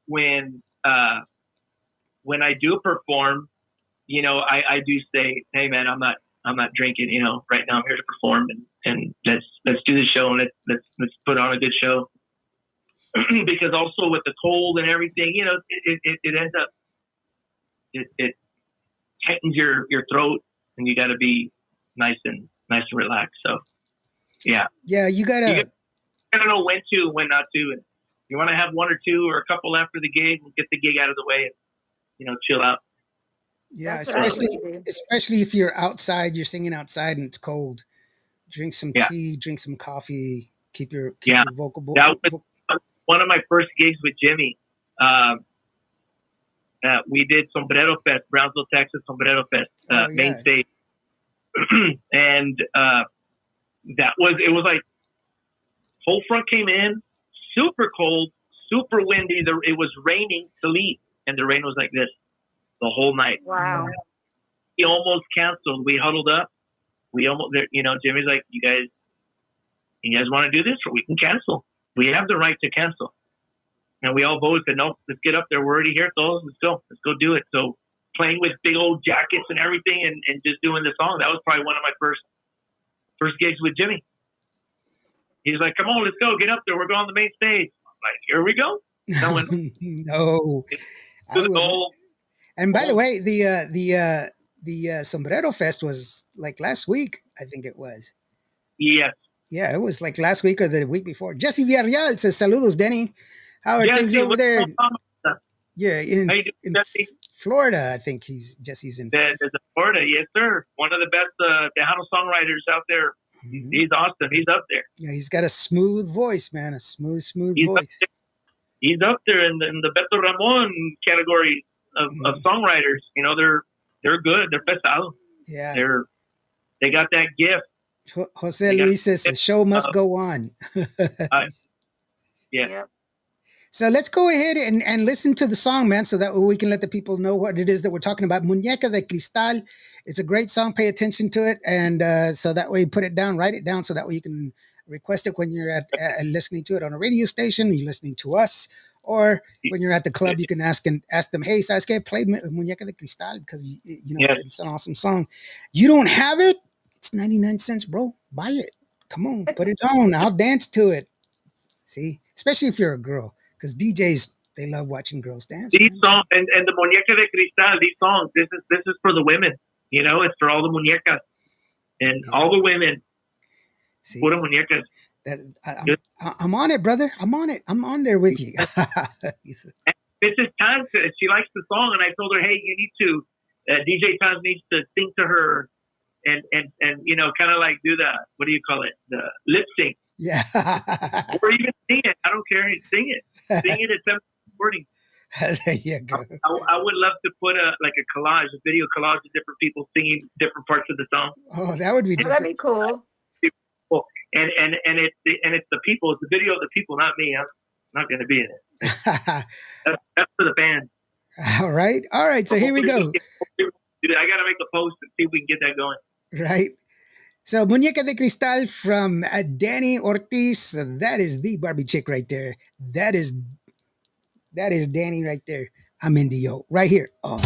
when I do perform, I do say, hey man, I'm not drinking, right now I'm here to perform and let's do the show and let's put on a good show. Because also with the cold and everything, it ends up, it tightens your throat and you got to be nice and relaxed. So, yeah. Yeah. You gotta know when not to. And you want to have one or two or a couple after the gig and get the gig out of the way and, chill out. Yeah. Especially if you're outside, you're singing outside and it's cold. Drink some tea, drink some coffee, keep your vocal. That was one of my first gigs with Jimmy. We did Sombrero Fest, Brownsville, Texas, Sombrero Fest, main stage. And it was like whole front came in, super cold, super windy. It was raining to leave, and the rain was like this the whole night. Wow. He almost canceled. We huddled up. Jimmy's like, you guys want to do this, or we can cancel. We have the right to cancel. And we all voted, said, no, let's get up there. We're already here, so let's go do it. So playing with big old jackets and everything and just doing the song, that was probably one of my first gigs with Jimmy. He's like, come on, let's go, get up there. We're going on the main stage. I'm like, here we go. No. And by the way, the Sombrero Fest was like last week, I think it was. Yes. Yeah, it was like last week or the week before. Jesse Villarreal says, saludos, Denny. How are things over there? Yeah, in Florida, I think Jesse's in Florida. Yes, sir. One of the best Tejano songwriters out there. Mm-hmm. He's awesome. He's up there. Yeah, he's got a smooth voice, man. A smooth voice. He's up there in the Beto Ramon category of songwriters. They're good. They're pesado. Yeah. They got that gift. Jose Luis says the show must go on. Yeah. So let's go ahead and listen to the song, man, so that we can let the people know what it is that we're talking about. Muñeca de Cristal. It's a great song. Pay attention to it. And so that way, put it down, write it down, so that way you can request it when you're listening to it on a radio station, you're listening to us, or when you're at the club, you can ask them, hey, ¿sabes qué? Play Muñeca de Cristal, because it's an awesome song. You don't have it? It's 99 cents, bro. Buy it. Come on, put it on. I'll dance to it. See, especially if you're a girl, because DJs, they love watching girls dance. These songs and the Muñeca de Cristal, these songs, this is for the women. It's for all the muñecas and all the women. See, pura muñecas. I'm on it, brother. I'm on it. I'm on there with you. Mrs. Tans, she likes the song, and I told her, hey, you need to, DJ Tans needs to sing to her and kind of like do the, what do you call it? The lip sync. Yeah. Or even sing it. I don't care. Sing it. Sing it at 7 morning. There you go. I would love to put a video collage of different people singing different parts of the song. Oh, that would be that'd be cool. And it's the people. It's the video of the people, not me. I'm not going to be in it. That's for the fans. All right. So here we go. I got to make a post and see if we can get that going. Right. So Muñeca de Cristal from Danny Ortiz. That is the Barbie chick right there. That is Danny right there. I'm Indio right here. Oh,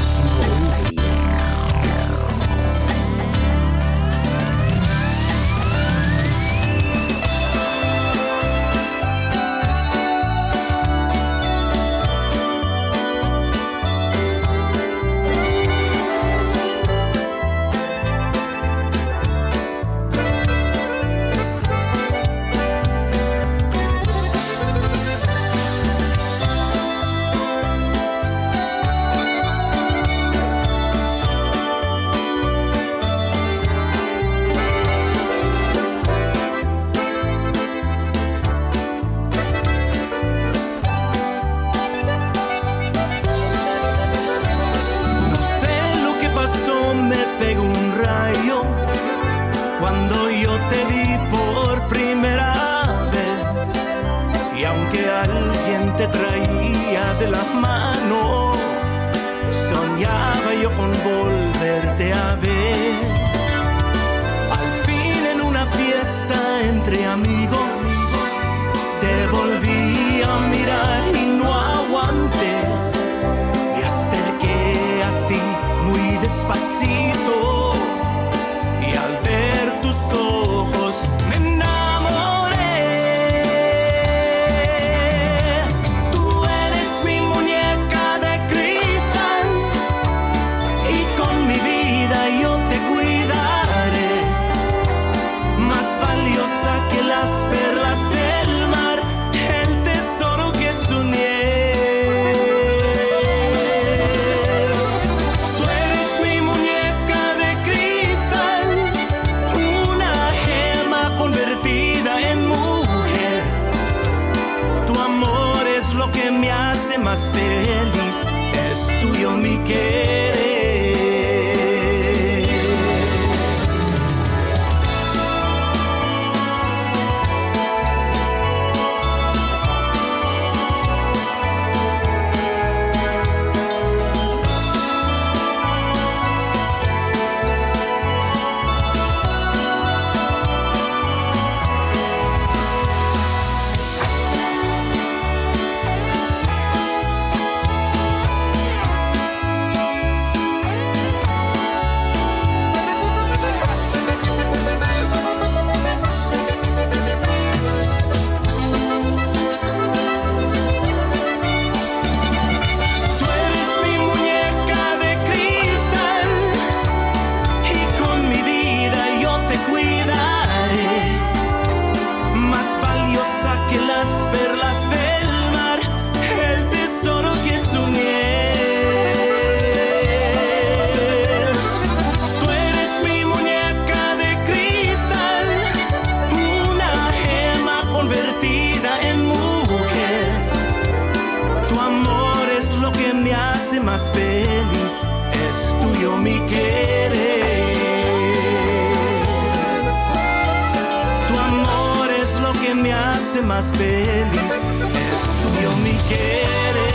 más feliz es tuyo mi querer.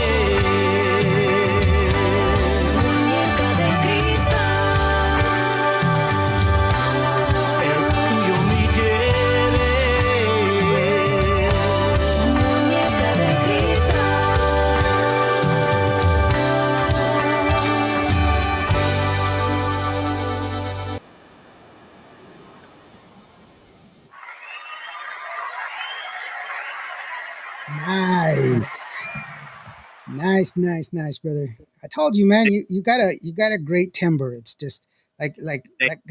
Muñeca de cristal. Es tuyo mi querer. Muñeca de cristal. Nice, brother. I told you, man. You got a great timbre. It's just like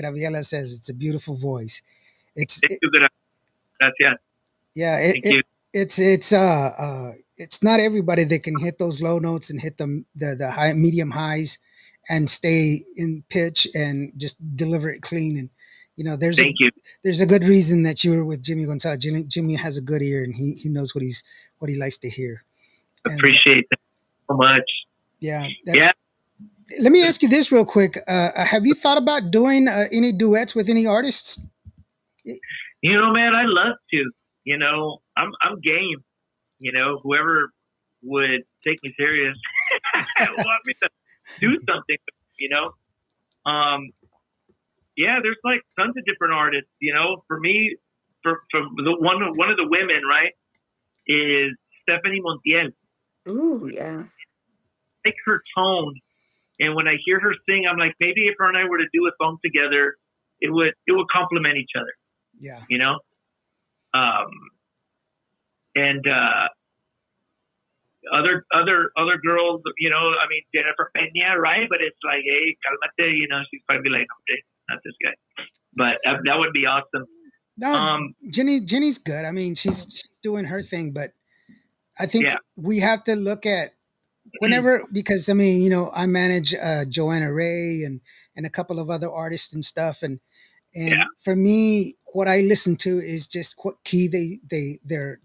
Graviela says, it's a beautiful voice. It's Thank you, gracias. yeah. Thank you. It's not everybody that can hit those low notes and hit the high medium highs and stay in pitch and just deliver it clean. And there's Thank you. a good reason that you were with Jimmy Gonzalez. Jimmy has a good ear and he knows what he likes to hear. And, Appreciate that so much. yeah. Yeah. Let me ask you this real quick. Have you thought about doing any duets with any artists? Man, I love to. I'm game. Whoever would take me serious want me to do something. Yeah, there's like tons of different artists. For me, for the one of the women, right, is Stephanie Montiel. Ooh, yeah. I like her tone, and when I hear her sing, I'm like, maybe if her and I were to do a song together, it would complement each other. Yeah. And other girls, Jennifer Peña, right? But it's like, hey, calmate, she's probably like, okay, not this guy. But that would be awesome. No, Jenny's good. I mean, she's doing her thing, but I think we have to look at whenever, because I mean, I manage Joanna Ray and a couple of other artists and stuff, and for me, what I listen to is just what key they're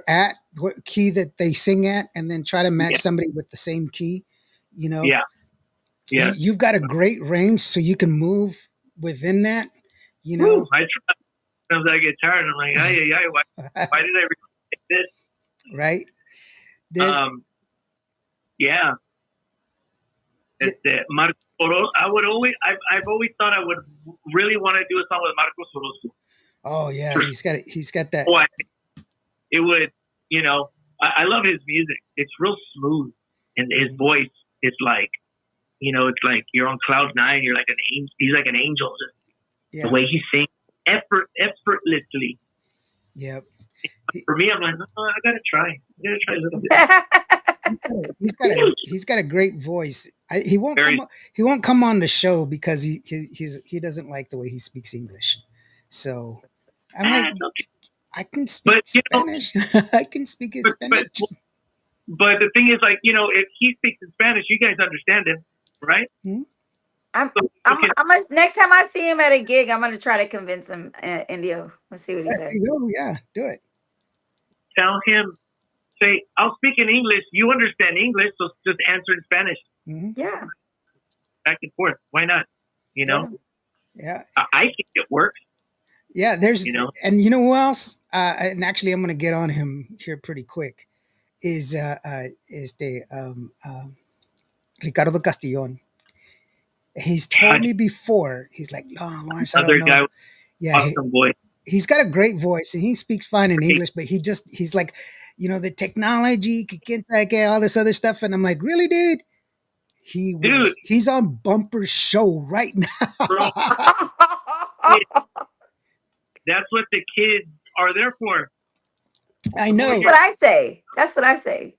at, what key that they sing at, and then try to match somebody with the same key. Yeah. You've got a great range, so you can move within that. Ooh, I try. Sometimes I get tired. I'm like, why did I record this? Right. Yeah. Marcos Orozco. I've always thought I would really want to do a song with Marcos Orozco. Oh yeah, he's got that. Oh, it would, I love his music. It's real smooth, and his voice is like, it's like you're on cloud nine. You're like an angel. He's like an angel. The way he sings, effortlessly. Yep. For me, I'm like, I gotta try a little bit. He's got a great voice. He won't come on the show because he doesn't like the way he speaks English. So I'm like, okay. I can speak Spanish. I can speak in Spanish. But the thing is, like, if he speaks in Spanish, you guys understand him, right? Mm-hmm. Next time I see him at a gig, I'm gonna try to convince him Indio. Let's see what he says. Yeah, do it. Tell him, say, I'll speak in English. You understand English, so just answer in Spanish. Mm-hmm. Yeah. Back and forth. Why not? Yeah. I think it works. Yeah, there's, and you know who else? And actually, I'm gonna get on him here pretty quick. Is Ricardo Castillon. He's told me before. He's like, no, Lawrence, I don't know. Guy, yeah, awesome voice. He's got a great voice, and he speaks fine in English. But he's like, the technology, all this other stuff, and I'm like, really, dude? He's on Bumper's show right now. Bro, that's what the kids are there for. I know. That's what I say.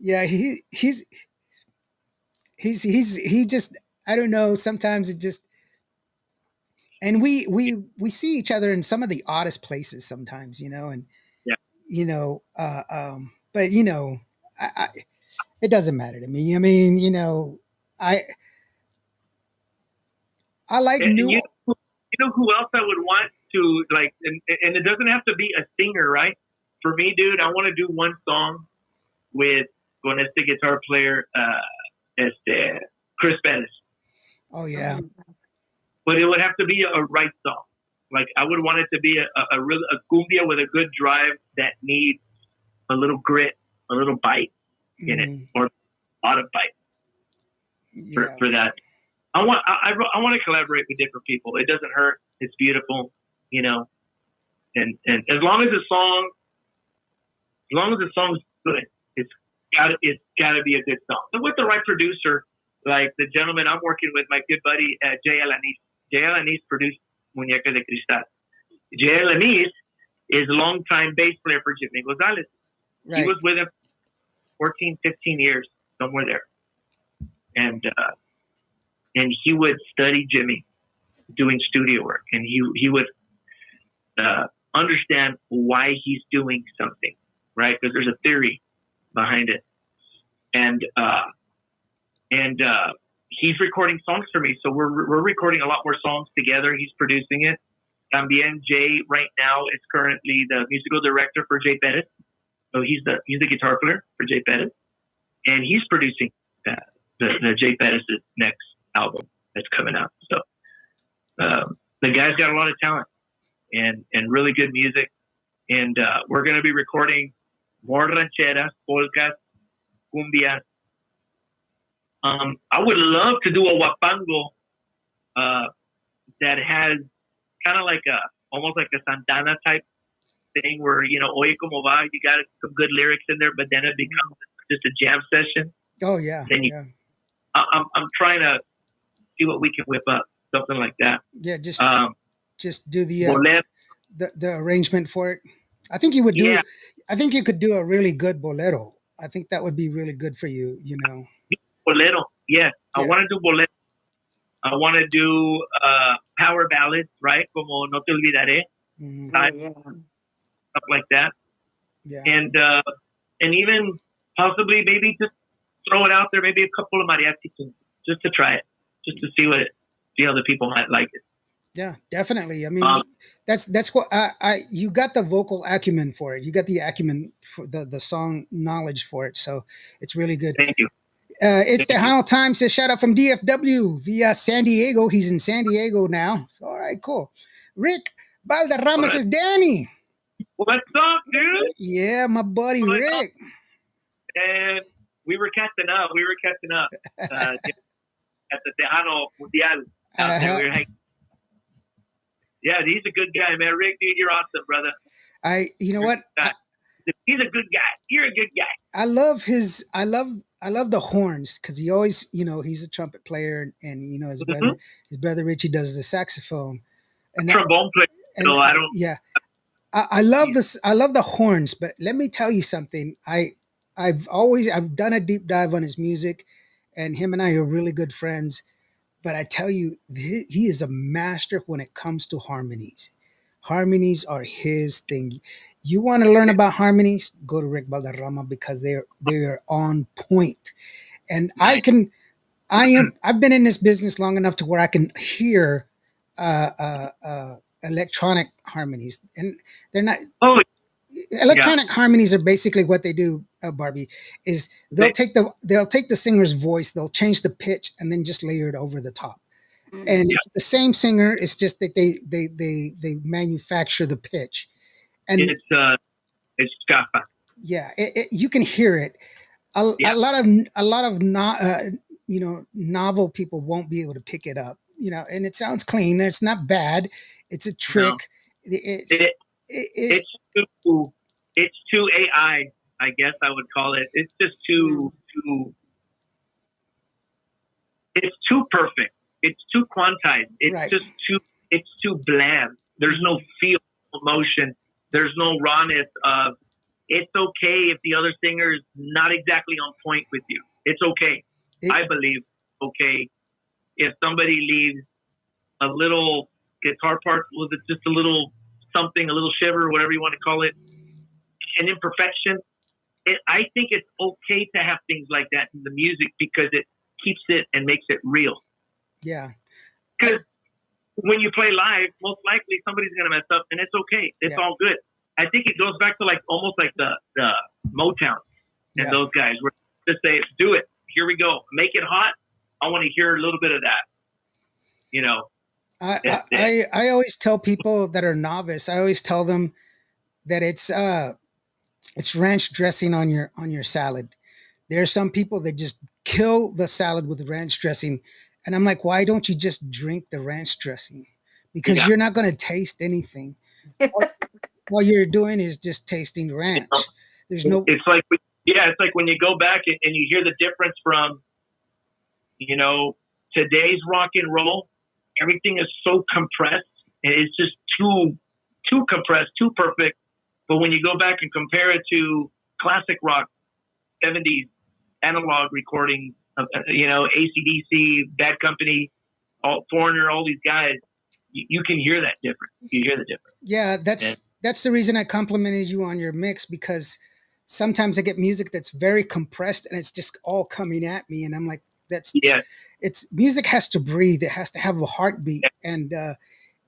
Yeah, he just, I don't know. Sometimes it just, and we see each other in some of the oddest places sometimes, and but I it doesn't matter to me. I mean, I like new. You know who else I would want to like, and it doesn't have to be a singer, right? For me, dude, I want to do one song con este guitar player, Chris Pettis. Oh yeah. But it would have to be a right song. Like I would want it to be a cumbia with a good drive that needs a little grit, a little bite in it, Mm, or a lot of bite yeah. for that. I want to collaborate with different people. It doesn't hurt. It's beautiful, you know. And as long as the song's good, it's gotta be a good song. And with the right producer, like the gentleman I'm working with, my good buddy Jay Alanis. Jay Alanis produced Muñeca de Cristal. Jay Alanis is a longtime bass player for Jimmy Gonzalez. Right. He was with him 14, 15 years, somewhere there. And he would study Jimmy doing studio work, and he would understand why he's doing something, right? Because there's a theory behind it. And he's recording songs for me, so we're recording a lot more songs together. He's producing it. También Jay right now is currently the musical director for Jay Perez. So he's the guitar player for Jay Perez, and he's producing the Jay Perez's next album that's coming out. So the guy's got a lot of talent and really good music, and we're going to be recording more rancheras, polkas, cumbias. I would love to do a huapango that has kind of like almost like a Santana type thing where, you know, Oye Como Va, you got some good lyrics in there, but then it becomes just a jam session. Oh yeah. Then Yeah. I'm trying to see what we can whip up, something like that. Yeah. Just do Bolero. the arrangement for it. I think you would do. Yeah. I think you could do a really good bolero. I think that would be really good for you. You know. Bolero, yeah. I Yeah. want to do bolero. I want to do power ballads, right? Como No Te Olvidaré, Mhm. Oh, yeah. stuff like that. Yeah. And even possibly maybe just throw it out there, maybe a couple of mariachi tunes, just to try it, just to see how the people might like it. Yeah, definitely. I mean, Um, that's what you got the vocal acumen for it. You got the acumen for the song knowledge for it. So it's really good. Thank you. It's Tejano Time. Says shout out from DFW via San Diego. He's in San Diego now. So, all right, cool. Rick Valderrama says Danny. What's up, dude? Yeah, my buddy What's up? Rick. And we were catching up. At the Tejano Mundial. Out there. We were hanging. Yeah, he's a good guy, man. Rick, dude, you're awesome, brother. You know what? He's a good guy. You're a good guy. I love the horns because he always, you know, he's a trumpet player, and you know his brother Richie does the saxophone, and Trombone player. So I don't. yeah, I love this. I love the horns, but let me tell you something. I've done a deep dive on his music, and him and I are really good friends. But I tell you, he is a master when it comes to harmonies. Harmonies are his thing. You want to learn about harmonies? Go to Rick Valderrama because they're on point. And I've been in this business long enough to where I can hear electronic harmonies, and they're not. Oh, Electronic harmonies are basically what they do, Barbie, is they'll take the singer's voice, they'll change the pitch, and then just layer it over the top. Mhm. And it's the same singer. It's just that they manufacture the pitch, and it's Scaffa. yeah, you can hear it. A lot of novel people won't be able to pick it up, you know. And it sounds clean. It's not bad. It's a trick. It's too AI, I guess I would call it. It's just too it's too perfect. It's too quantized. It's Right. just too bland. There's no feel, emotion. There's no rawness of it's okay if the other singer is not exactly on point with you. It's okay. I believe okay if somebody leaves a little guitar part with just a little something, a little shiver, whatever you want to call it, an imperfection. I think it's okay to have things like that in the music because it keeps it and makes it real. Yeah. Because when you play live, most likely somebody's going to mess up, and it's okay. It's all good. I think it goes back to like almost like the Motown and those guys where just say, do it. Here we go. Make it hot. I want to hear a little bit of that. You know. I always tell people that are novice, I always tell them that it's It's ranch dressing on your salad. There are some people that just kill the salad with ranch dressing, and I'm like, why don't you just drink the ranch dressing? Because Yeah. you're not going to taste anything. All you're doing is just tasting ranch. There's no. It's like, it's like when you go back and you hear the difference from, today's rock and roll. Everything is so compressed, and it's just too compressed, too perfect. But when you go back and compare it to classic rock, 70s analog recording, AC/DC, Bad Company, Foreigner, all these guys, you can hear that difference. You hear the difference. Yeah, that's the reason I complimented you on your mix, because sometimes I get music that's very compressed and it's just all coming at me, and I'm like, it's music has to breathe. It has to have a heartbeat, and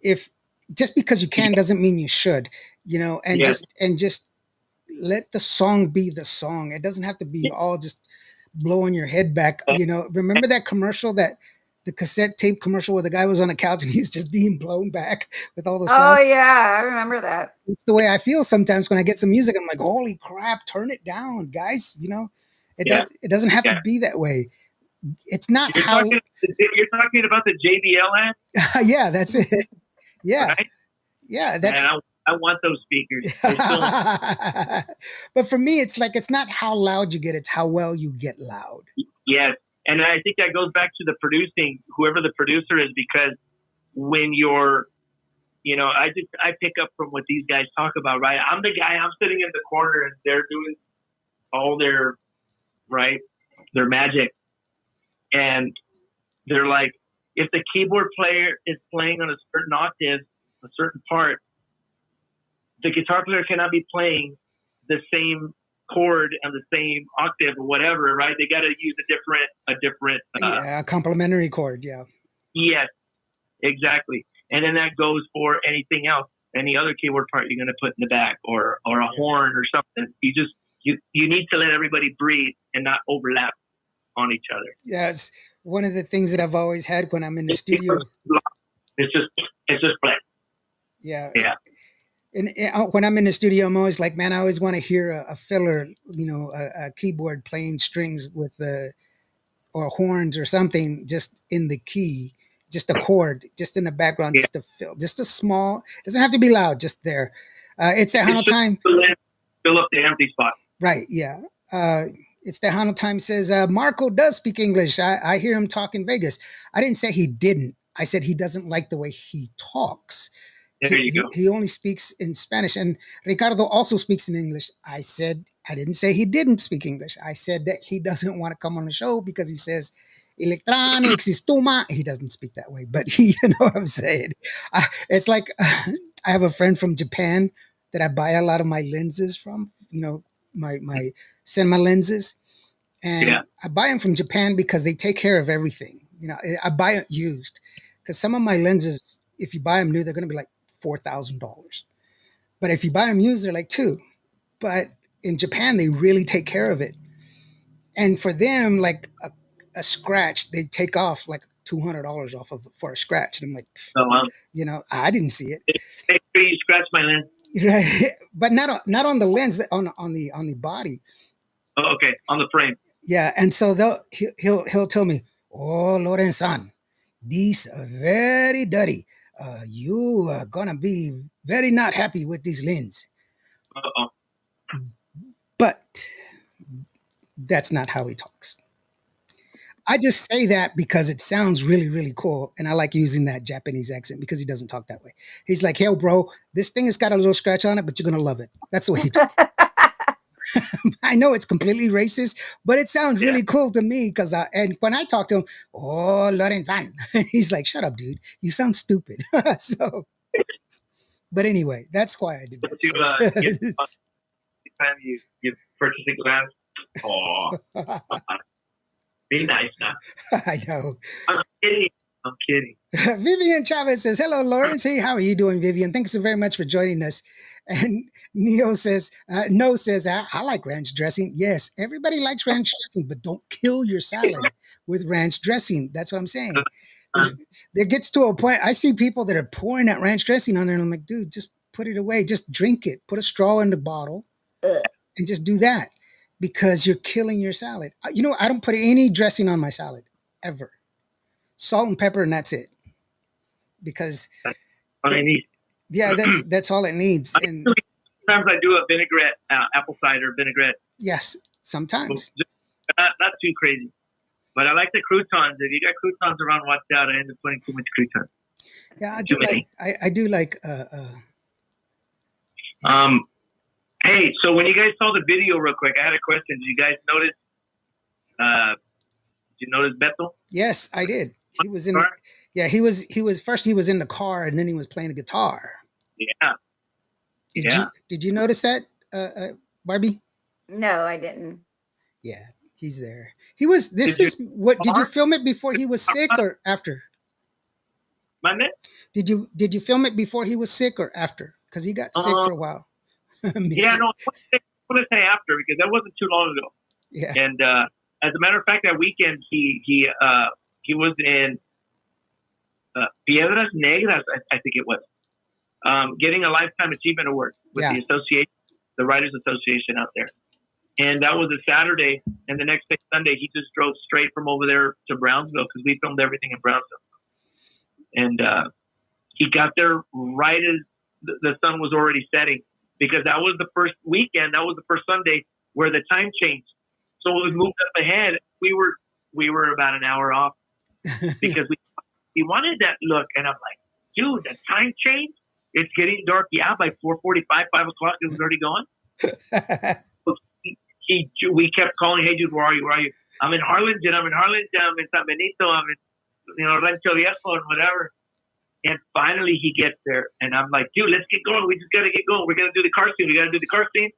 if just because you can doesn't mean you should, and just let the song be the song. It doesn't have to be all just blowing your head back. Remember that commercial, that the cassette tape commercial where the guy was on a couch and he's just being blown back with all the Oh sound? yeah, I remember that. It's the way I feel sometimes when I get some music. I'm like, holy crap, turn it down, guys. It doesn't have to be that way. It's not You're how. you're talking about the JBL ad? Yeah, that's it. Yeah, Right? yeah, that's. Man, I want those speakers. They're so- But for me, it's like, it's not how loud you get, it's how well you get loud. Yes. And I think that goes back to the producing, whoever the producer is, because when you're, I pick up from what these guys talk about, right? I'm the guy, I'm sitting in the corner and they're doing all their magic. And they're like, if the keyboard player is playing on a certain octave, a certain part, the guitar player cannot be playing the same chord and the same octave or whatever, right? They got to use a different. A complementary chord. Yeah. Yes, exactly. And then that goes for anything else, any other keyboard part you're going to put in the back, or a horn or something. You need to let everybody breathe and not overlap on each other. Yeah, it's one of the things that I've always had when I'm in the studio. It's just play. Yeah. Yeah. And when I'm in the studio, I'm always like, man, I always want to hear a filler, a keyboard playing strings with or horns or something, just in the key, just a chord, just in the background, just to fill, just a small. Doesn't have to be loud, just there. It's Tejano time. Fill up the empty spot. Right. Yeah. It's Tejano time. Says Marco does speak English. I hear him talk in Vegas. I didn't say he didn't. I said he doesn't like the way he talks. There you go. He only speaks in Spanish, and Ricardo also speaks in English. I didn't say he didn't speak English. I said that he doesn't want to come on the show because he says electronics is tuma. He doesn't speak that way, but you know what I'm saying. It's like I have a friend from Japan that I buy a lot of my lenses from. My cinema lenses, and I buy them from Japan because they take care of everything. I buy it used because some of my lenses, if you buy them new, they're going to be like $4,000. But if you buy them used, they're like $2,000. But in Japan, they really take care of it. And for them, like a scratch, they take off like $200 off of for a scratch. And I'm like, I didn't see it. Make sure you scratch my lens. Right, but not on the lens, on the body. Oh, okay, on the frame. Yeah, and so he'll tell me, "Oh, Lorenz-san, these are very dirty. You are gonna be very not happy with this lens." But that's not how he talks. I just say that because it sounds really, really cool. And I like using that Japanese accent because he doesn't talk that way. He's like, "Hey, bro, this thing has got a little scratch on it, but you're going to love it." That's the way he talks. I know it's completely racist, but it sounds really cool to me because and when I talk to him, "Oh, Lorentan," he's like, "Shut up, dude. You sound stupid." So, but anyway, that's why I did that. Time you purchasing glass. Oh. Be nice now. I know. I'm kidding. Vivian Chavez says, "Hello, Lawrence. Hey, how are you doing, Vivian? Thanks so very much for joining us." And Neo says, "No," says, I like ranch dressing. Yes, everybody likes ranch dressing, but don't kill your salad with ranch dressing. That's what I'm saying. There gets to a point, I see people that are pouring that ranch dressing on there, and I'm like, dude, just put it away. Just drink it. Put a straw in the bottle. and just do that because you're killing your salad. You know, I don't put any dressing on my salad ever. Salt and pepper, and that's it. Because What I need. yeah, that's all it needs. And Sometimes I do a vinaigrette, apple cider vinaigrette. yes, sometimes. Not too crazy. But I like the croutons. If you got croutons around, watch out. I end up putting too much croutons. Yeah, Too many. I do like Hey, so when you guys saw the video real quick, I had a question. Did you guys notice, Beto? yes, I did. He was in Car? yeah, he was first he was in the car and then he was playing the guitar. Yeah. Did you notice that, Barbie? No, I didn't. Yeah, he's there. He was this Did is what did you car? film it before he was sick or after? My man? Did you film it before he was sick or after? Because he got sick for a while. Yeah, no, I want to say after because that wasn't too long ago. Yeah. And as a matter of fact, that weekend he was in Piedras Negras, I think it was, getting a Lifetime Achievement Award with Yeah. the association, the Writers Association out there. And that was a Saturday, and the next day, Sunday, he just drove straight from over there to Brownsville because we filmed everything in Brownsville. And he got there right as the sun was already setting because that was the first weekend, that was the first Sunday where the time changed. So it was moved up ahead. We were about an hour off because we wanted that look. And I'm like, dude, the time change? It's getting dark. Yeah, by 4:45, 5 o'clock, it was already gone. We kept calling, hey, dude, where are you? Where are you? I'm in Harlingen. I'm in San Benito. I'm in, Rancho Viejo and whatever. And finally he gets there. And I'm like, dude, let's get going. We just got to get going. We're going to do the car scene. We got to do the car scene.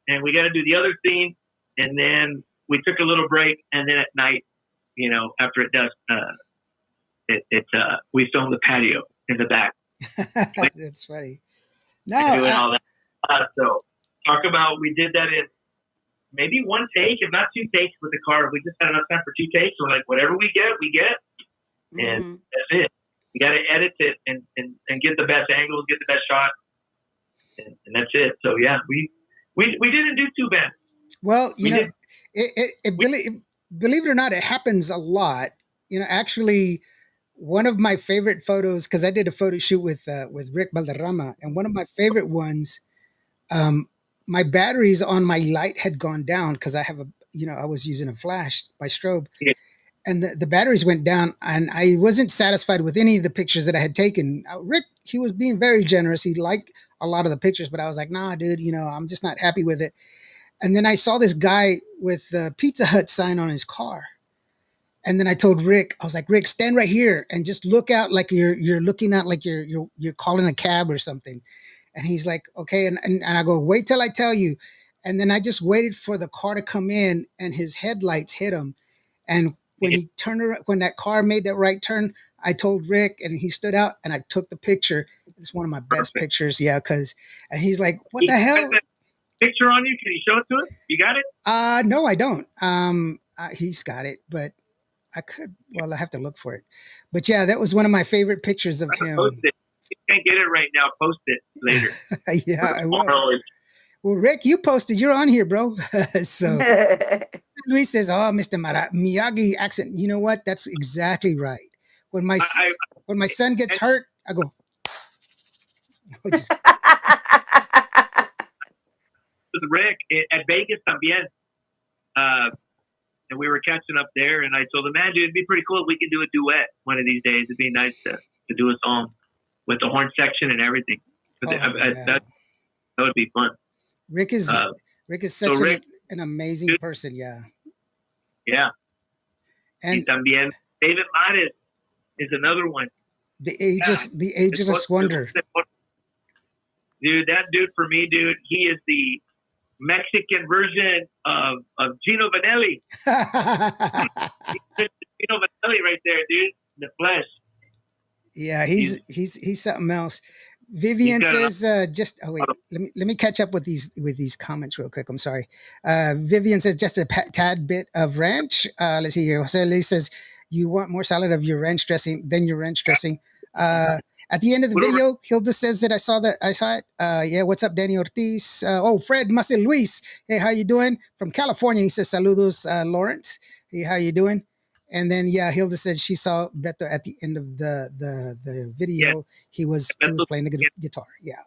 And we got to do the other scene. And then we took a little break. And then at night, after it dusk, we filmed the patio in the back. That's funny. Doing No, all that. So talk about, we did that in maybe one take, if not two takes with the car. We just had enough time for two takes. So like whatever we get, we get. And that's it. You got to edit it and get the best angles, get the best shot. And that's it. So yeah, we didn't do too bad. well, We did. believe it or not, it happens a lot. Actually, one of my favorite photos, because I did a photo shoot with Rick Valderrama, and one of my favorite ones, my batteries on my light had gone down because I have I was using a flash by strobe, Yeah. and the batteries went down, and I wasn't satisfied with any of the pictures that I had taken. Rick, he was being very generous. He liked a lot of the pictures, but I was like, nah, dude, I'm just not happy with it. And then I saw this guy with the Pizza Hut sign on his car. And then I told Rick, I was like, Rick, stand right here and just look out like you're looking out like you're calling a cab or something. And he's like, okay. And I go, wait till I tell you. And then I just waited for the car to come in and his headlights hit him. And when he turned around, when that car made that right turn, I told Rick and he stood out and I took the picture. It's one of my best Perfect. pictures. Yeah. And he's like, what the hell? Got that picture on you? Can you show it to us? You got it? No, I don't. He's got it, but I could. Well, I have to look for it. But yeah, that was one of my favorite pictures of him. Post it. You can't get it right now. Post it later. Yeah, I will. Tomorrow is- Well, Rick, you posted. You're on here, bro. So Luis says, "Oh, Mr. Miyagi accent." You know what? That's exactly right. When my son gets hurt, I go. With Rick at Vegas también. And we were catching up there, and I told him, man, dude, it'd be pretty cool if we could do a duet one of these days. It'd be nice to do a song with the horn section and everything. That would be fun. Rick is such Rick, an amazing person. Yeah. Yeah. And Y también David Mares is another one. the ageless wonder. Dude, that dude for me, dude, he is the Mexican version of Gino Vanelli. Gino Vanelli right there, dude. The flesh. Yeah, he's something else. Vivian says, let me catch up with these comments real quick. I'm sorry. Vivian says just a tad bit of ranch. Let's see here. Jose Luis says you want more salad of your ranch dressing than your ranch dressing. At the end of the Whatever. video, Hilda says that I saw it. Yeah, what's up, Danny Ortiz? Fred Mase Luis. Hey, how you doing? From California, he says, saludos, Lawrence. Hey, how you doing? And then Hilda said she saw Beto at the end of the video. Yeah. He was playing the guitar. Yeah.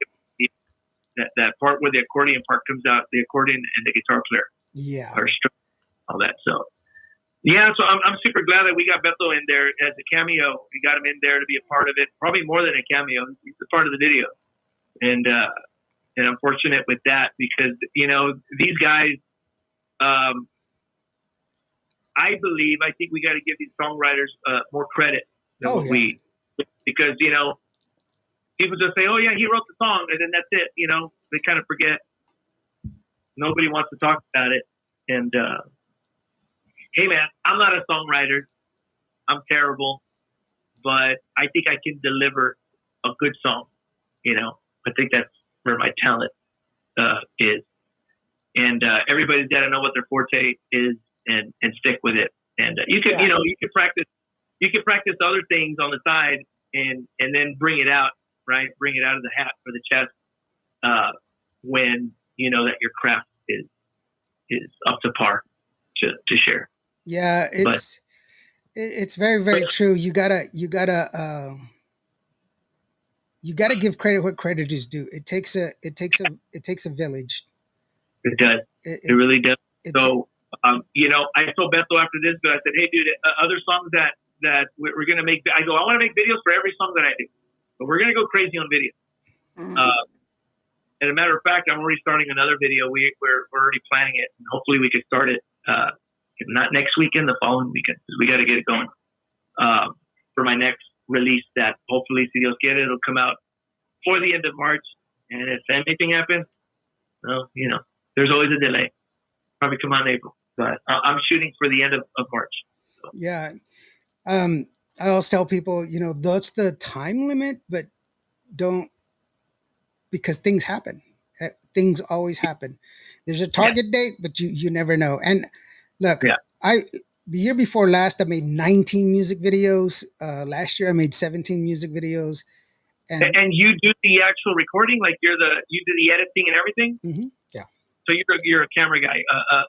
That part where the accordion part comes out, the accordion and the guitar player. Yeah. Or all that. So yeah, so I'm super glad that we got Beto in there as a cameo. We got him in there to be a part of it, probably more than a cameo. He's a part of the video, and I'm fortunate with that because these guys. I think we got to give these songwriters more credit than because people just say, "Oh yeah, he wrote the song," and then that's it. They kind of forget. Nobody wants to talk about it, and. Hey man, I'm not a songwriter. I'm terrible, but I think I can deliver a good song. I think that's where my talent is, and everybody's got to know what their forte is and stick with it. And you can you can practice other things on the side and then bring it out, right? Bring it out of the hat for the chest when that your craft is up to par to share. Yeah, it's very, very true. You gotta give credit what credit is due. It takes a village. It does. It really does. So I told Beto after this, but I said, hey, dude, other songs that we're gonna make. I go, I want to make videos for every song that I do, but we're gonna go crazy on video. Mm-hmm. And a matter of fact, I'm already starting another video. We're already planning it, and hopefully we can start it. If not next weekend, the following weekend, because we got to get it going for my next release that hopefully, si Dios quiere, it'll come out for the end of March. And if anything happens, well, there's always a delay. Probably come out in April. But I'm shooting for the end of March. So. Yeah. I always tell people, that's the time limit, but don't, because things happen. Things always happen. There's a target date, but you never know. And look, the year before last, I made 19 music videos. Last year, I made 17 music videos. And you do the actual recording, like you do the editing and everything. Mm-hmm. Yeah. So you're a camera guy,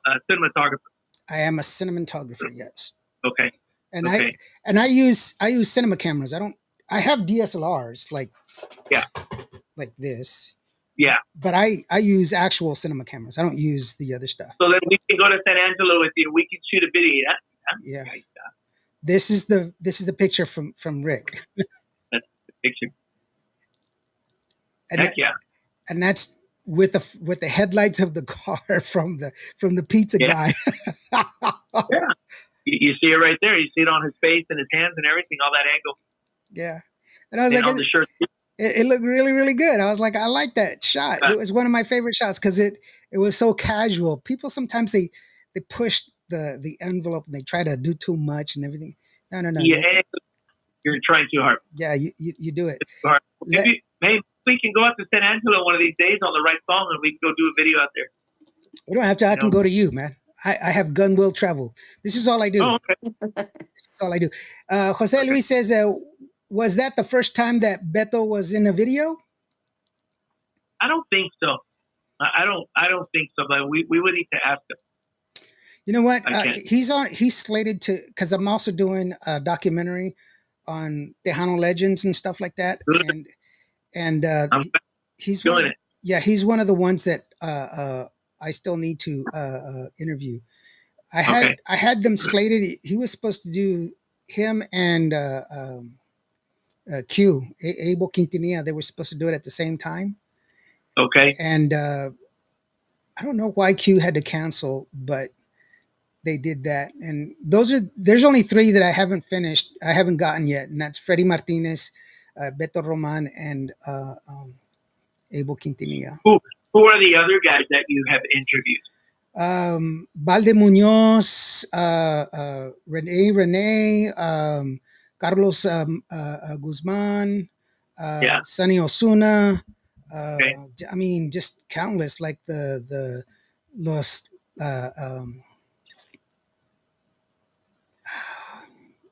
a cinematographer. I am a cinematographer. Yes. Okay. And I use cinema cameras. I have DSLRs like this. Yeah. But I use actual cinema cameras. I don't use the other stuff. So then we can go to San Angelo with you. We can shoot a video. Yeah. Nice stuff. This is the picture from Rick. That's the picture. And and that's with the headlights of the car from the pizza guy. Yeah. You see it right there. You see it on his face and his hands and everything, all that angle. Yeah. And I was on the shirt. It looked really, really good. I was like, I like that shot. It was one of my favorite shots because it was so casual. People sometimes they push the envelope and they try to do too much and everything. No. Yeah, you're trying too hard. Yeah, you do it. Maybe we can go out to San Angelo one of these days on the right song and we can go do a video out there. We don't have to. I can go to you, man. I have gun will travel. This is all I do. Oh, okay. This is all I do. Jose Luis says, was that the first time that Beto was in a video? I don't think so. I don't think so, but we would need to ask him. You know what? He's slated to, because I'm also doing a documentary on Tejano legends and stuff like that. And he's one of the ones that I still need to interview. I had them slated. He was supposed to do him and Q, Abel Quintanilla. They were supposed to do it at the same time. Okay. And I don't know why Q had to cancel, but they did that. And there's only 3 that I haven't finished. I haven't gotten yet. And that's Freddie Martinez, Beto Roman, and Abel Quintanilla. Who are the other guys that you have interviewed? Valde Munoz, Renee, Carlos Guzman, Sonny Osuna. Okay. I mean, just countless, like the Los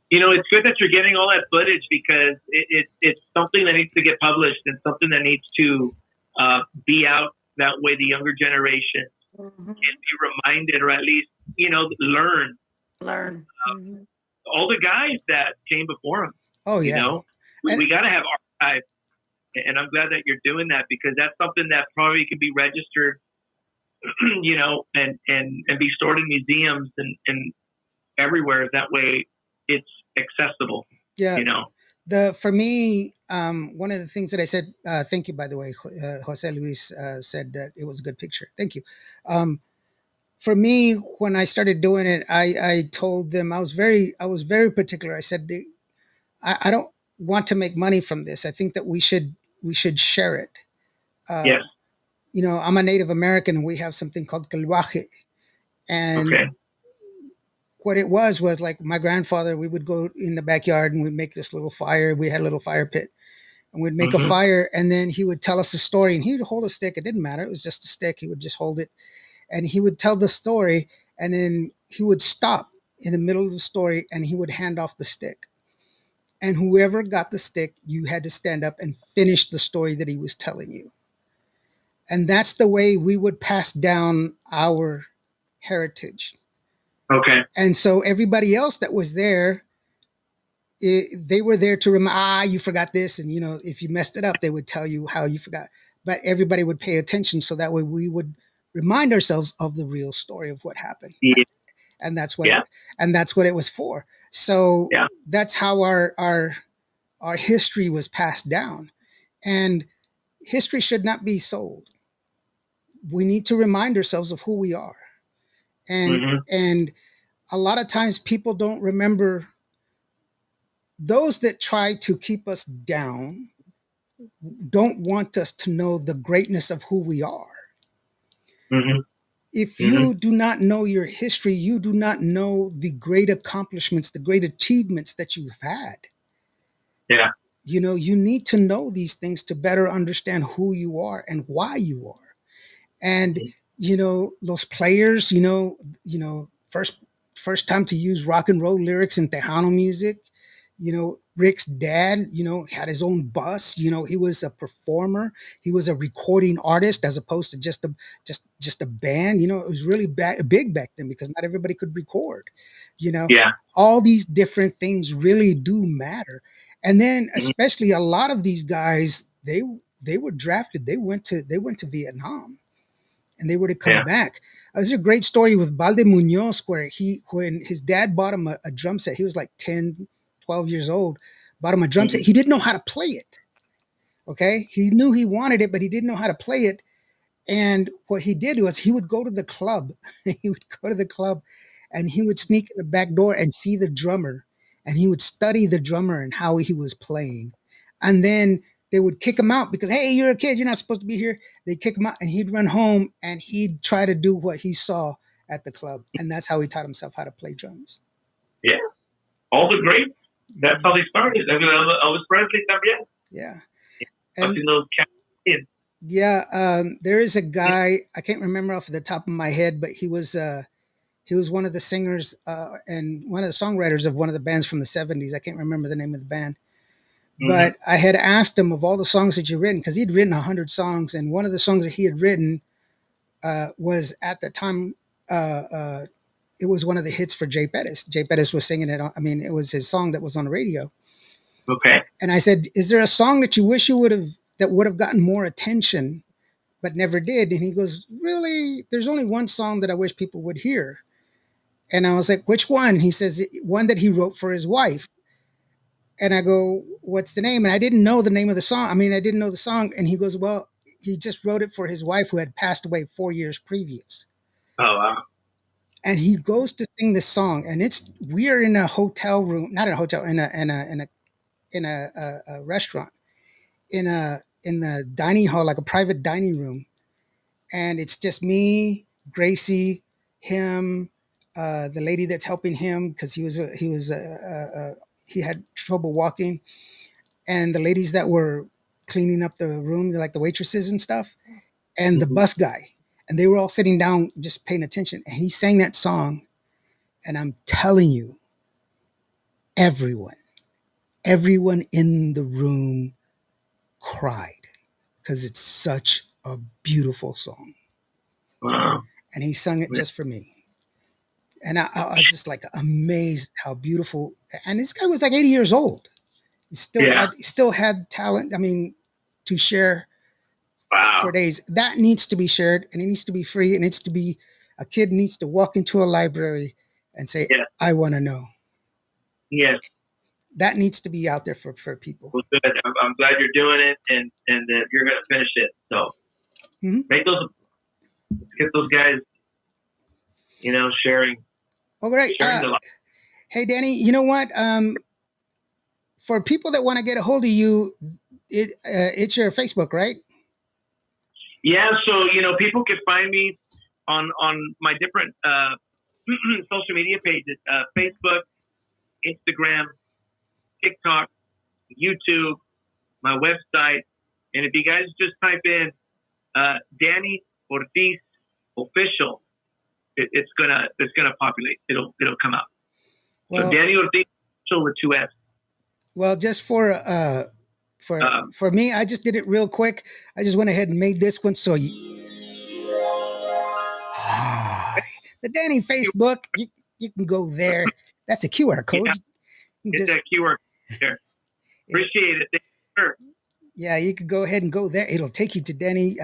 It's good that you're getting all that footage because it's something that needs to get published and something that needs to be out. That way, the younger generation Mhm. can be reminded, or at least learn Learn. Mhm. all the guys that came before them. Oh yeah. And- We got to have archives, and I'm glad that you're doing that because that's something that probably can be registered, and be stored in museums and everywhere. That way, it's accessible. Yeah. You know. For me, one of the things that I said, thank you, by the way, Jose Luis said that it was a good picture. Thank you. For me, when I started doing it, I told them I was very particular. I said, I don't want to make money from this. I think that we should share it. Yes. I'm a Native American, and we have something called kalwaje, and Okay. what it was like my grandfather. We would go in the backyard and we'd make this little fire. We had a little fire pit, and we'd make a Mhm. fire, and then he would tell us a story, and he would hold a stick. It didn't matter. It was just a stick. He would just hold it, and he would tell the story, and then he would stop in the middle of the story, and he would hand off the stick. And whoever got the stick, you had to stand up and finish the story that he was telling you. And that's the way we would pass down our heritage. Okay. And so everybody else that was there, they were there to remind, you forgot this. And, if you messed it up, they would tell you how you forgot. But everybody would pay attention. So that way we would remind ourselves of the real story of what happened. Yeah. And that's what, Yeah. it was for. So Yeah. that's how our history was passed down. And history should not be sold. We need to remind ourselves of who we are. And Mhm. and a lot of times people don't remember those that try to keep us down don't want us to know the greatness of who we are. Mhm. If you do not know your history, you do not know the great accomplishments, the great achievements that you've had. Yeah. You need to know these things to better understand who you are and why you are. And those players, first time to use rock and roll lyrics in Tejano music. Rick's dad, had his own bus. He was a performer. He was a recording artist as opposed to just a band. It was really big back then because not everybody could record. Yeah. All these different things really do matter. And then especially a lot of these guys, they were drafted. They went to Vietnam, and they were to come back. There's a great story with Balde Munoz where when his dad bought him a drum set, he was like 10, 12 years old, bought him a drum set. He didn't know how to play it. Okay. He knew he wanted it, but he didn't know how to play it. And what he did was he would go to the club. He would go to the club and he would sneak in the back door and see the drummer, and he would study the drummer and how he was playing. And then they would kick him out because, hey, you're a kid, you're not supposed to be here. They kick him out, and he'd run home and he'd try to do what he saw at the club. And that's how he taught himself how to play drums. Yeah. All the greats. That's how they started. I mean, Elvis Presley, también. Yeah. Watching those kids. Yeah. There is a guy, I can't remember off the top of my head, but he was one of the singers and one of the songwriters of one of the bands from the 70s. I can't remember the name of the band. But I had asked him of all the songs that you've written, because he'd written 100 songs, and one of the songs that he had written was at the time, it was one of the hits for Jay Pettis. Jay Pettis was singing it. It was his song that was on the radio. Okay. And I said, is there a song that you wish that would have gotten more attention, but never did? And he goes, really, there's only one song that I wish people would hear. And I was like, which one? He says, one that he wrote for his wife. And I go, what's the name? And I didn't know the name of the song. I didn't know the song. And he goes, well, he just wrote it for his wife who had passed away 4 years previous. Oh, wow. And he goes to sing this song, and we are in a hotel room, not in a hotel, in a restaurant, in the dining hall, like a private dining room. And it's just me, Gracie, him, the lady that's helping him because he had trouble walking, and the ladies that were cleaning up the room, like the waitresses and stuff, and the bus guy. And they were all sitting down just paying attention. And he sang that song. And I'm telling you, everyone in the room cried because it's such a beautiful song. Wow. And he sung it just for me. And I was just like amazed how beautiful. And this guy was like 80 years old. Yeah. He still had talent. I mean, to share Wow. for days. That needs to be shared, and it needs to be free. It needs to be a kid needs to walk into a library and say, Yeah. "I want to know." Yes. That needs to be out there for people. Well, good. I'm glad you're doing it, and that you're going to finish it. So Mhm. get those guys, sharing All right. the life. Hey, Danny. You know what? For people that want to get a hold of you, it's your Facebook, right? Yeah. So people can find me on my different social media pages: Facebook, Instagram, TikTok, YouTube, my website, and if you guys just type in Danny Ortiz official, it's gonna populate. It'll come out. Well, So Danny Ortiz official with 2 S. well, just for me, I just did it real quick. I just went ahead and made this one so you. The Danny Facebook, you can go there. That's a QR code. Yeah. You Get just- that QR there. Appreciate it. Sure. yeah, you could go ahead and go there. It'll take you to Danny's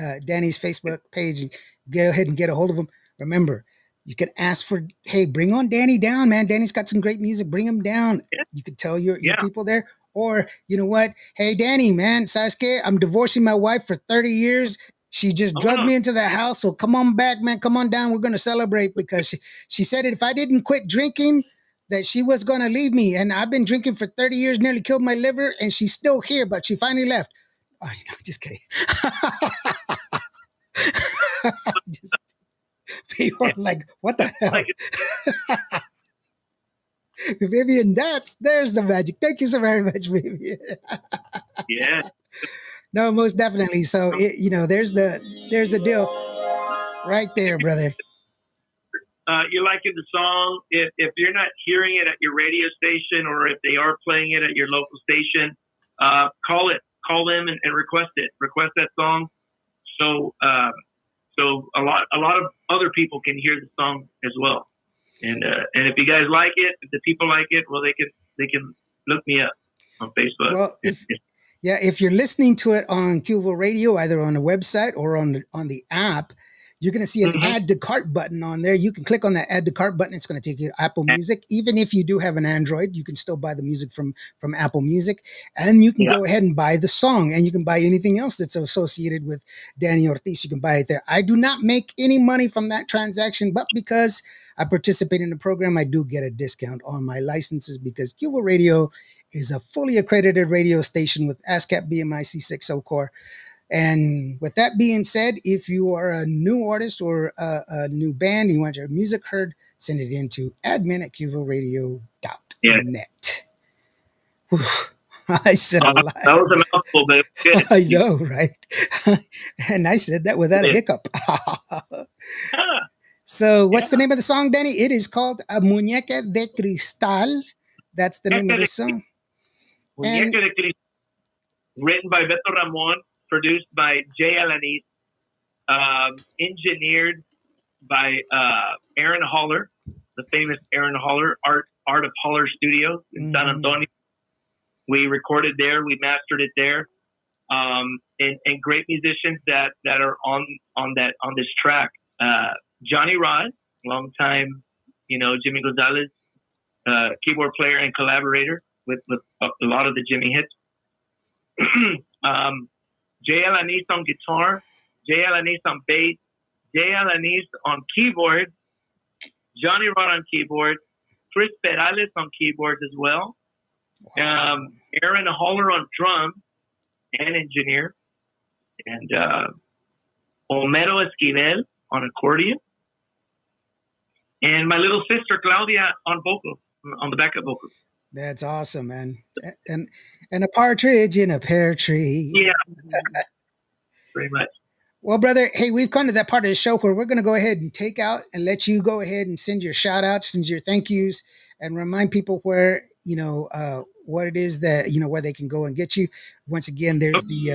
Facebook page and go ahead and get a hold of him. Remember, you can ask for, hey, bring on Danny down, man. Danny's got some great music. Bring him down. Yeah. You could tell your Yeah. people there. Or, you know what? Hey, Danny, man, ¿sabes qué? I'm divorcing my wife for 30 years. She just drugged me into the house. So come on back, man. Come on down. We're going to celebrate because she said if I didn't quit drinking, that she was going to leave me. And I've been drinking for 30 years, nearly killed my liver, and she's still here, but she finally left. Oh, no, just kidding. Just, people are like, what the hell? Like, Vivian, there's the magic. Thank you so very much, Vivian. yeah. No, most definitely. So, there's the deal right there, brother. You're liking the song. If you're not hearing it at your radio station, or if they are playing it at your local station, call them and request it. Request that song. So a lot of other people can hear the song as well. And if you guys like it, if the people like it, well, they can look me up on Facebook. Well, if you're listening to it on Qville Radio, either on the website or on the app, you're going to see an add to cart button on there. You can click on that add to cart button. It's going to take you to Apple Music. Even if you do have an Android, you can still buy the music from Apple Music. And you can go ahead and buy the song. And you can buy anything else that's associated with Danny Ortiz. You can buy it there. I do not make any money from that transaction, but because I participate in the program, I do get a discount on my licenses because Qville Radio is a fully accredited radio station with ASCAP BMIC 60 core. And with that being said, if you are a new artist or a new band, you want your music heard, send it in to admin@qvilleradio.net. I said a lot. That was a mouthful, but good. I know, right? And I said that without a hiccup. So what's the name of the song, Danny? It is called A Muñeca de Cristal. That's the name of the song. Muñeca de Cristal, written by Beto Ramon, produced by Jay Alanis, engineered by Aaron Holler, the famous Aaron Holler, Art of Holler Studios in San Antonio. We recorded there, we mastered it there, and great musicians that are on this track. Johnny Rod, longtime, Jimmy Gonzalez, keyboard player and collaborator with a lot of the Jimmy hits. Jay Alanis on guitar, Jay Alanis on bass, Jay Alanis on keyboard, Johnny Rod on keyboard, Chris Perales on keyboards as well, Aaron Holler on drums and engineer, and Homero Esquivel on accordion, and my little sister Claudia on vocals, on the backup vocals. That's awesome, man. And a partridge in a pear tree. Yeah, pretty much. Well, brother, hey, we've come to that part of the show where we're going to go ahead and take out and let you go ahead and send your shout outs, send your thank yous, and remind people where what it is that where they can go and get you. Once again, there's the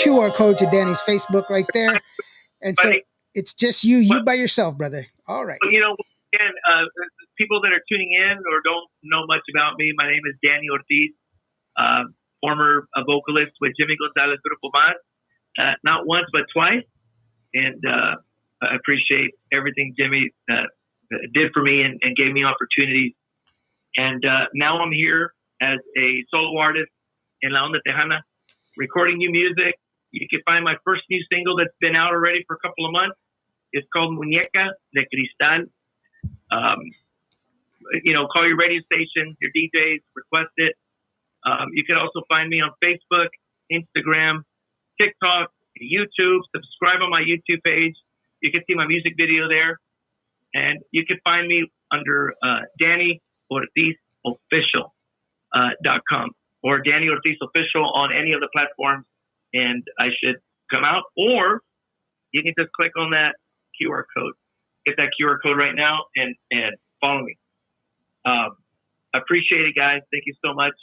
QR code to Danny's Facebook right there, and so Buddy, it's just you well, by yourself, brother. All right. again, people that are tuning in or don't know much about me, my name is Danny Ortiz, former vocalist with Jimmy Gonzalez Grupo Mas, not once but twice, and I appreciate everything Jimmy did for me and gave me opportunities. And now I'm here as a solo artist in La Onda Tejana, recording new music. You can find my first new single that's been out already for a couple of months. It's called Muñeca de Cristal. Call your radio station, your DJs, request it. You can also find me on Facebook, Instagram, TikTok, YouTube. Subscribe on my YouTube page. You can see my music video there. And you can find me under Danny Ortiz Official .com or Danny Ortiz Official on any of the platforms, and I should come out. Or you can just click on that QR code. Get that QR code right now and follow me. Appreciate it, guys. Thank you so much,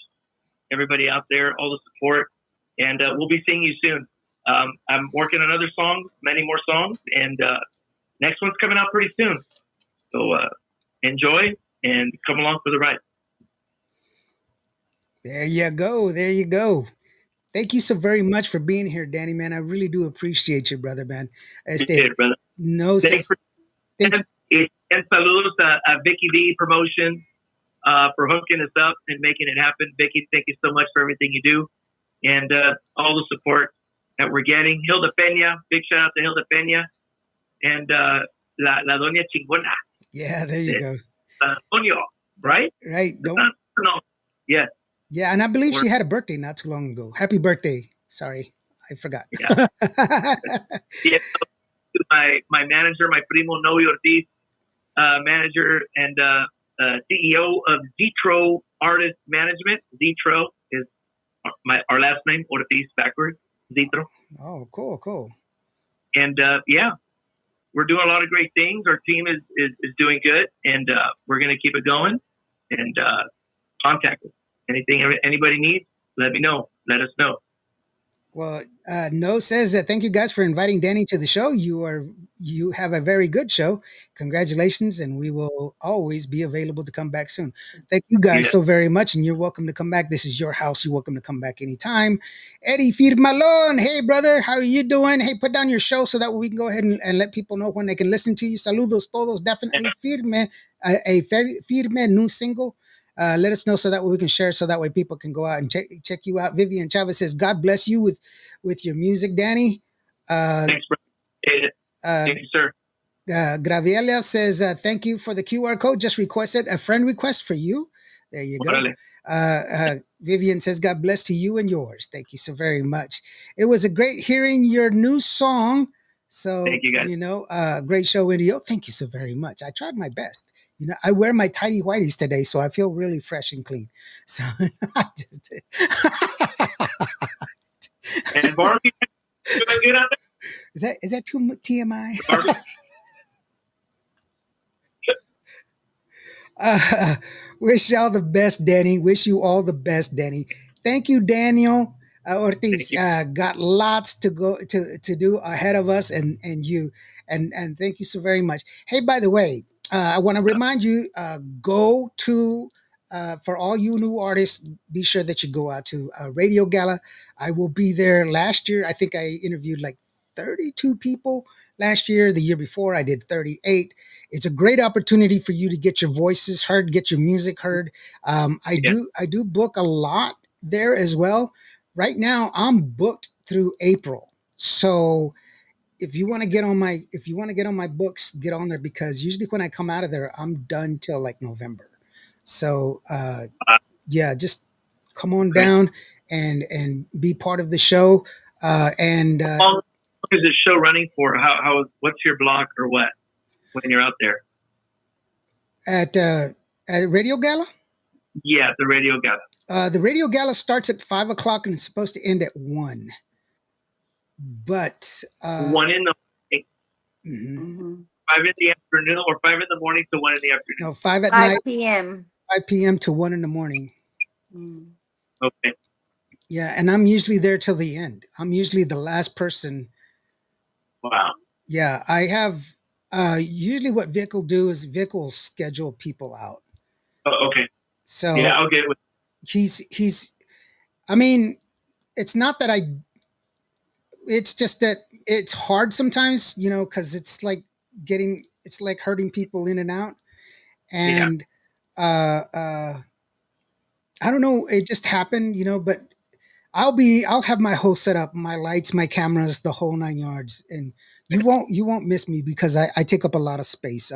everybody out there, all the support, and we'll be seeing you soon. I'm working on other songs, many more songs, and next one's coming out pretty soon. So enjoy and come along for the ride. There you go. There you go. Thank you so very much for being here, Danny, man. I really do appreciate you, brother, man. Appreciate it, brother. No, Thanks for thank you. and saludos a Vicky V Promotions for hooking us up and making it happen. Vicky, thank you so much for everything you do and all the support that we're getting. Hilda Peña, big shout out to Hilda Peña and La Doña Chingona. Yeah, there you go. Antonio, right? Right. No. Yes. Yeah, and I believe she had a birthday not too long ago. Happy birthday. Sorry, I forgot. Yeah. Yeah. My manager, my primo Noe Ortiz, manager and CEO of Zetro Artist Management. Zetro is our last name, Ortiz backwards. Zetro. Oh, cool. And we're doing a lot of great things. Our team is doing good, and we're going to keep it going. And contact us. Anything anybody needs, let me know. Let us know. Well, No says that thank you guys for inviting Danny to the show. You have a very good show. Congratulations, and we will always be available to come back soon. Thank you guys so very much, and you're welcome to come back. This is your house. You're welcome to come back anytime. Eddie Firmalon, hey brother, how are you doing? Hey, put down your show so that we can go ahead and let people know when they can listen to you. Saludos todos, definitely firme, a firme new single. Let us know so that way we can share it so that way people can go out and check you out. Vivian Chavez says, God bless you with your music, Danny. Thanks, bro. Thank you, sir. Gravielia says, thank you for the QR code. Just requested a friend request for you. There you go. Vivian says, God bless to you and yours. Thank you so very much. It was a great hearing your new song. So, thank you, guys. Great show, Indio. Thank you so very much. I tried my best. I wear my tidy whities today, so I feel really fresh and clean. So, and Barbie, doing good out there? Is that too much TMI? Wish you all the best, Danny. Wish you all the best, Danny. Thank you, Daniel Ortiz. Got lots to go to do ahead of us, and you, and thank you so very much. Hey, by the way. I want to remind you, go to, for all you new artists, be sure that you go out to Radio Gala. I will be there. Last year, I think I interviewed like 32 people. Last year, the year before, I did 38. It's a great opportunity for you to get your voices heard, get your music heard. I do book a lot there as well. Right now, I'm booked through April. So if you want to get on my books, get on there, because usually when I come out of there, I'm done till like November. So just come on down and be part of the show. How long is the show running for? What's your block or what when you're out there? At Radio Gala? Yeah, the Radio Gala. The Radio Gala starts at 5:00 and it's supposed to end at 1. But 1 in the morning, 5 in the afternoon, or 5 in the morning to 1 in the afternoon. No, 5 at 5 night. p.m. 5 p.m. to 1 in the morning. Mm. Okay. Yeah, and I'm usually there till the end. I'm usually the last person. Wow. Yeah, I have usually what Vic will do is Vic will schedule people out. Okay. Yeah, So I'll get with. he's I mean, it's not that I it's just that it's hard sometimes, because it's like hurting people in and out. Yeah. And I don't know, it just happened, but I'll have my whole setup, my lights, my cameras, the whole 9 yards, and you won't miss me because I take up a lot of space.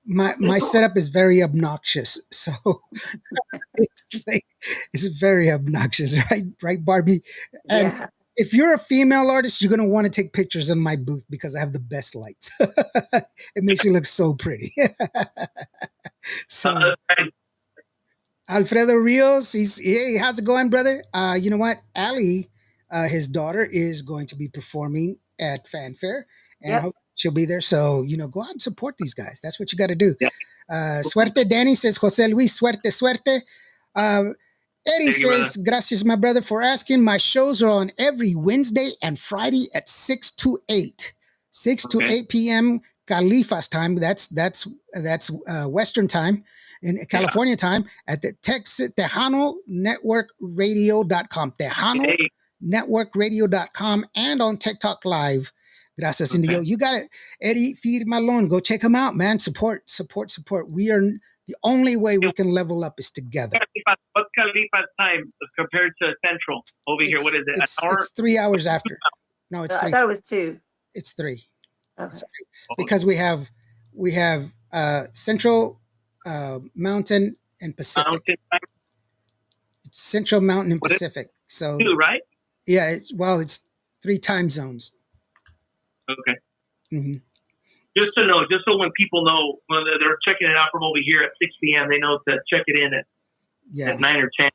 My setup is very obnoxious, so it's very obnoxious, right, Barbie. And Yeah. if you're a female artist, you're gonna want to take pictures in my booth because I have the best lights. It makes you look so pretty. So Right. Alfredo Rios, hey, how's it going, brother? You know what? Ali, his daughter, is going to be performing at Fanfare, and Yep. hope she'll be there. So go out and support these guys. That's what you got to do. Yeah. Suerte, Danny says Jose Luis. Suerte, suerte. Uh, Eddie Thank you, brother. says, gracias, my brother, for asking. My shows are on every Wednesday and Friday at 6 to 8. 6 to Okay. 8 p.m. Califas time. That's Western time in California time at the Tejano Network Radio.com. Tejano Hey. networkradio.com and on TikTok Live. Gracias, Okay. Indio. You got it. Eddie Firmalon. Go check him out, man. Support, support, support. We are the only way we can level up is together. What's Khalifa's time compared to Central over here? What is it? An hour? It's 3 hours after. No, it's I three. thought it was 2. It's three. Okay. It's three. Because we have Central, Mountain, and Pacific. Mountain time It's Central, Mountain, and What is- Pacific. So too, right? yeah, it's 3 time zones. Okay. hmm Just to know, just so when people know when they're checking it out from over here at 6 p.m., they know to check it in Yeah, at 9 or 10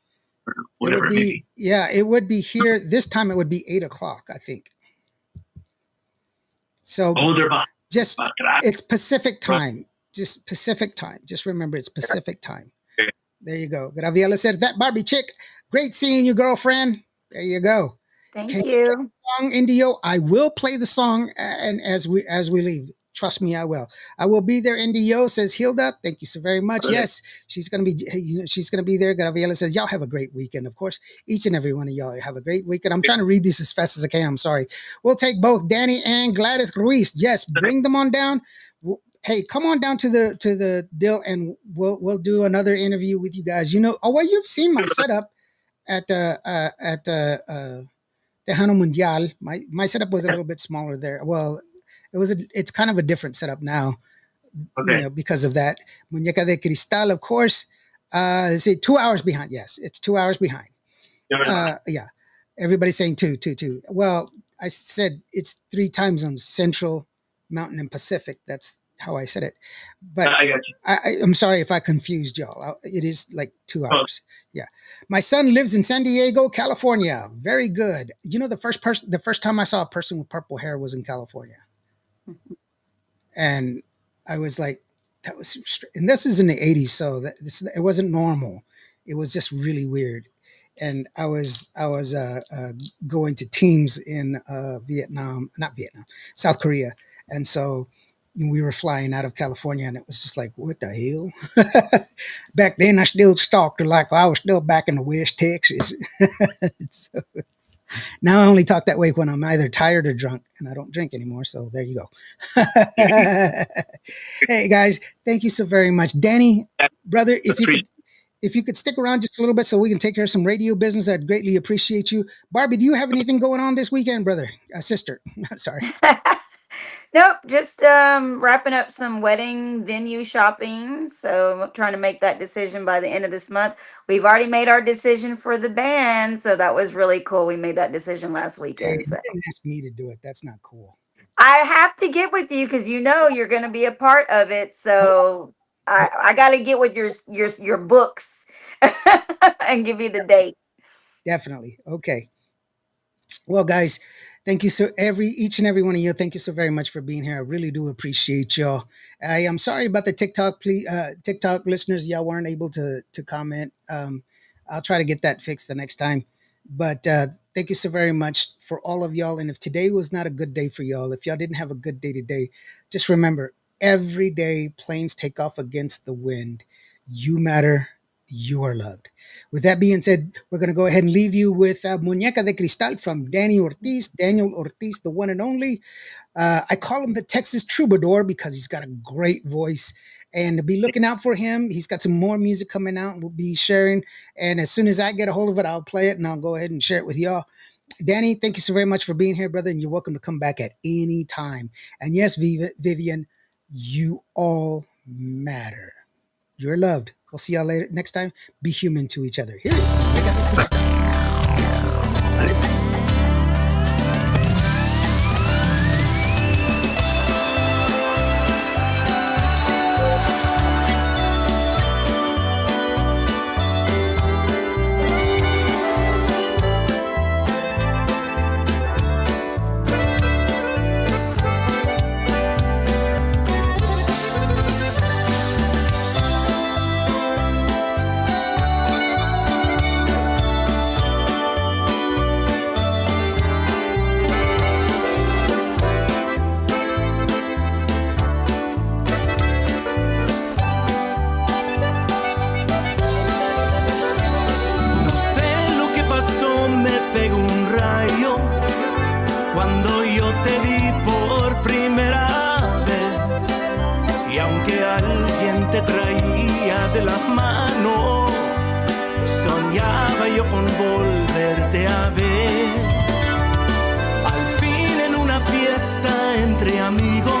or it whatever would it may be. be. Yeah, it would be here. This time it would be 8 o'clock, I think. So Oh, they're behind. just Right. it's Pacific time. Just Pacific time. Just remember it's Pacific time. Okay. There you go. Graviela said that Barbie chick. Great seeing you, girlfriend. There you go. Thank Can you. Song Indio. I will play the song and as we leave. Trust me, I will. I will be there. Indio says Hilda. Thank you so very much. Okay. Yes, she's gonna be. She's gonna be there. Graviela says y'all have a great weekend. Of course, each and every one of y'all have a great weekend. I'm trying to read these as fast as I can. I'm sorry. We'll take both Danny and Gladys Ruiz. Yes, bring them on down. Hey, come on down to the deal, and we'll do another interview with you guys. Well, you've seen my setup at Tejano Mundial. My setup was a little bit smaller there. Well, it's kind of a different setup now, Okay. because of that. Muñeca de Cristal, of course. Is it 2 hours behind? Yes, it's 2 hours behind. Yeah. Everybody's saying two. Well, I said it's 3 time zones: Central, Mountain, and Pacific. That's how I said it. But I got you. I'm sorry if I confused y'all. It is like 2 hours. Yeah. My son lives in San Diego, California. Very good. The first time I saw a person with purple hair was in California. And I was like, that was, and this is in the 80s. So it wasn't normal. It was just really weird. And I was going to teams in South Korea. And so we were flying out of California, and it was just like, what the hell? Back then, I still talked like I was still back in the West Texas. So now I only talk that way when I'm either tired or drunk, and I don't drink anymore. So there you go. Hey guys, thank you so very much, Danny, brother. If you could stick around just a little bit so we can take care of some radio business, I'd greatly appreciate you. Barbie, do you have anything going on this weekend, brother? Sister, sorry. Nope, just wrapping up some wedding venue shopping. So I'm trying to make that decision by the end of this month. We've already made our decision for the band, so that was really cool. We made that decision last Hey, weekend. you So didn't ask me to do it. That's not cool. I have to get with you because you're going to be a part of it. So I got to get with your books and give you the date. Definitely. Okay. Well, guys, thank you each and every one of you. Thank you so very much for being here. I really do appreciate y'all. I am sorry about the TikTok listeners. Y'all weren't able to comment. I'll try to get that fixed the next time. But thank you so very much for all of y'all. And if today was not a good day for y'all, if y'all didn't have a good day today, just remember every day planes take off against the wind. You matter. You are loved. With that being said, we're going to go ahead and leave you with Muñeca de Cristal from Daniel Ortiz, the one and only. I call him the Texas Troubadour because he's got a great voice. And be looking out for him. He's got some more music coming out. We'll be sharing. And as soon as I get a hold of it, I'll play it and I'll go ahead and share it with y'all. Danny, thank you so very much for being here, brother. And you're welcome to come back at any time. And yes, Vivian, you all matter. You're loved. We'll see y'all later next time. Be human to each other. Here it is. I got the good stuff. No sé lo que pasó, me pegó un rayo cuando yo te vi por primera vez. Y aunque alguien te traía de la mano, soñaba yo con volverte a ver. Al fin en una fiesta entre amigos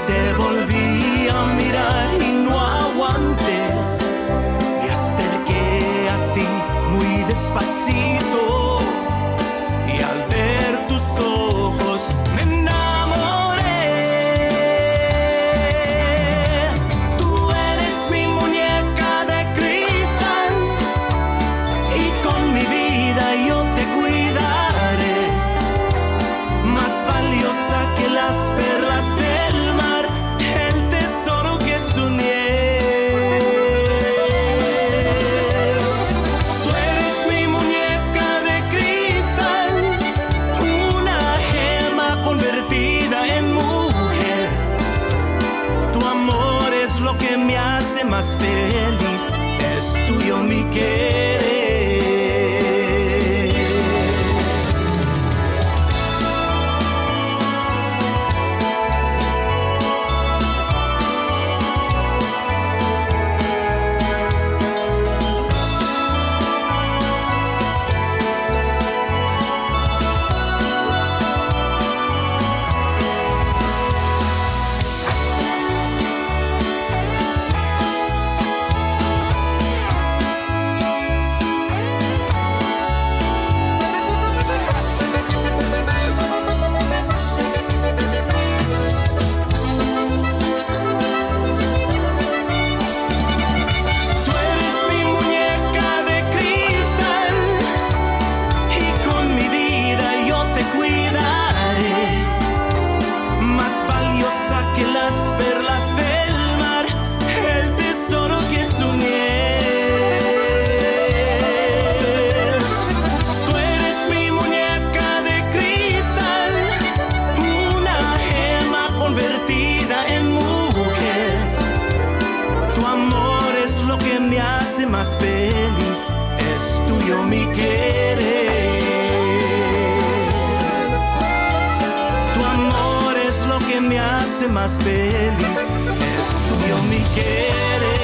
te volví a mirar y no aguanté. Me acerqué a ti muy despacito y al ver tus ojos me enamoré. Tú eres mi muñeca de cristal y con mi vida yo te cuidaré. Más valiosa que las perlas del mar, el tesoro que soñé. Tú eres mi muñeca de cristal, una gema convertida en mujer. Tu amor es lo que me hace más feliz, es tuyo mi querer. Tú eres mi muñeca de cristal y con mi vida yo te cuidaré. Más valiosa que las perlas del mar, el tesoro que soñé. Tú eres mi muñeca de cristal, una gema convertida en mujer. Tu amor es lo que me hace más feliz, es tuyo mi querer. Tu amor es lo que me hace más feliz, es tuyo mi querer.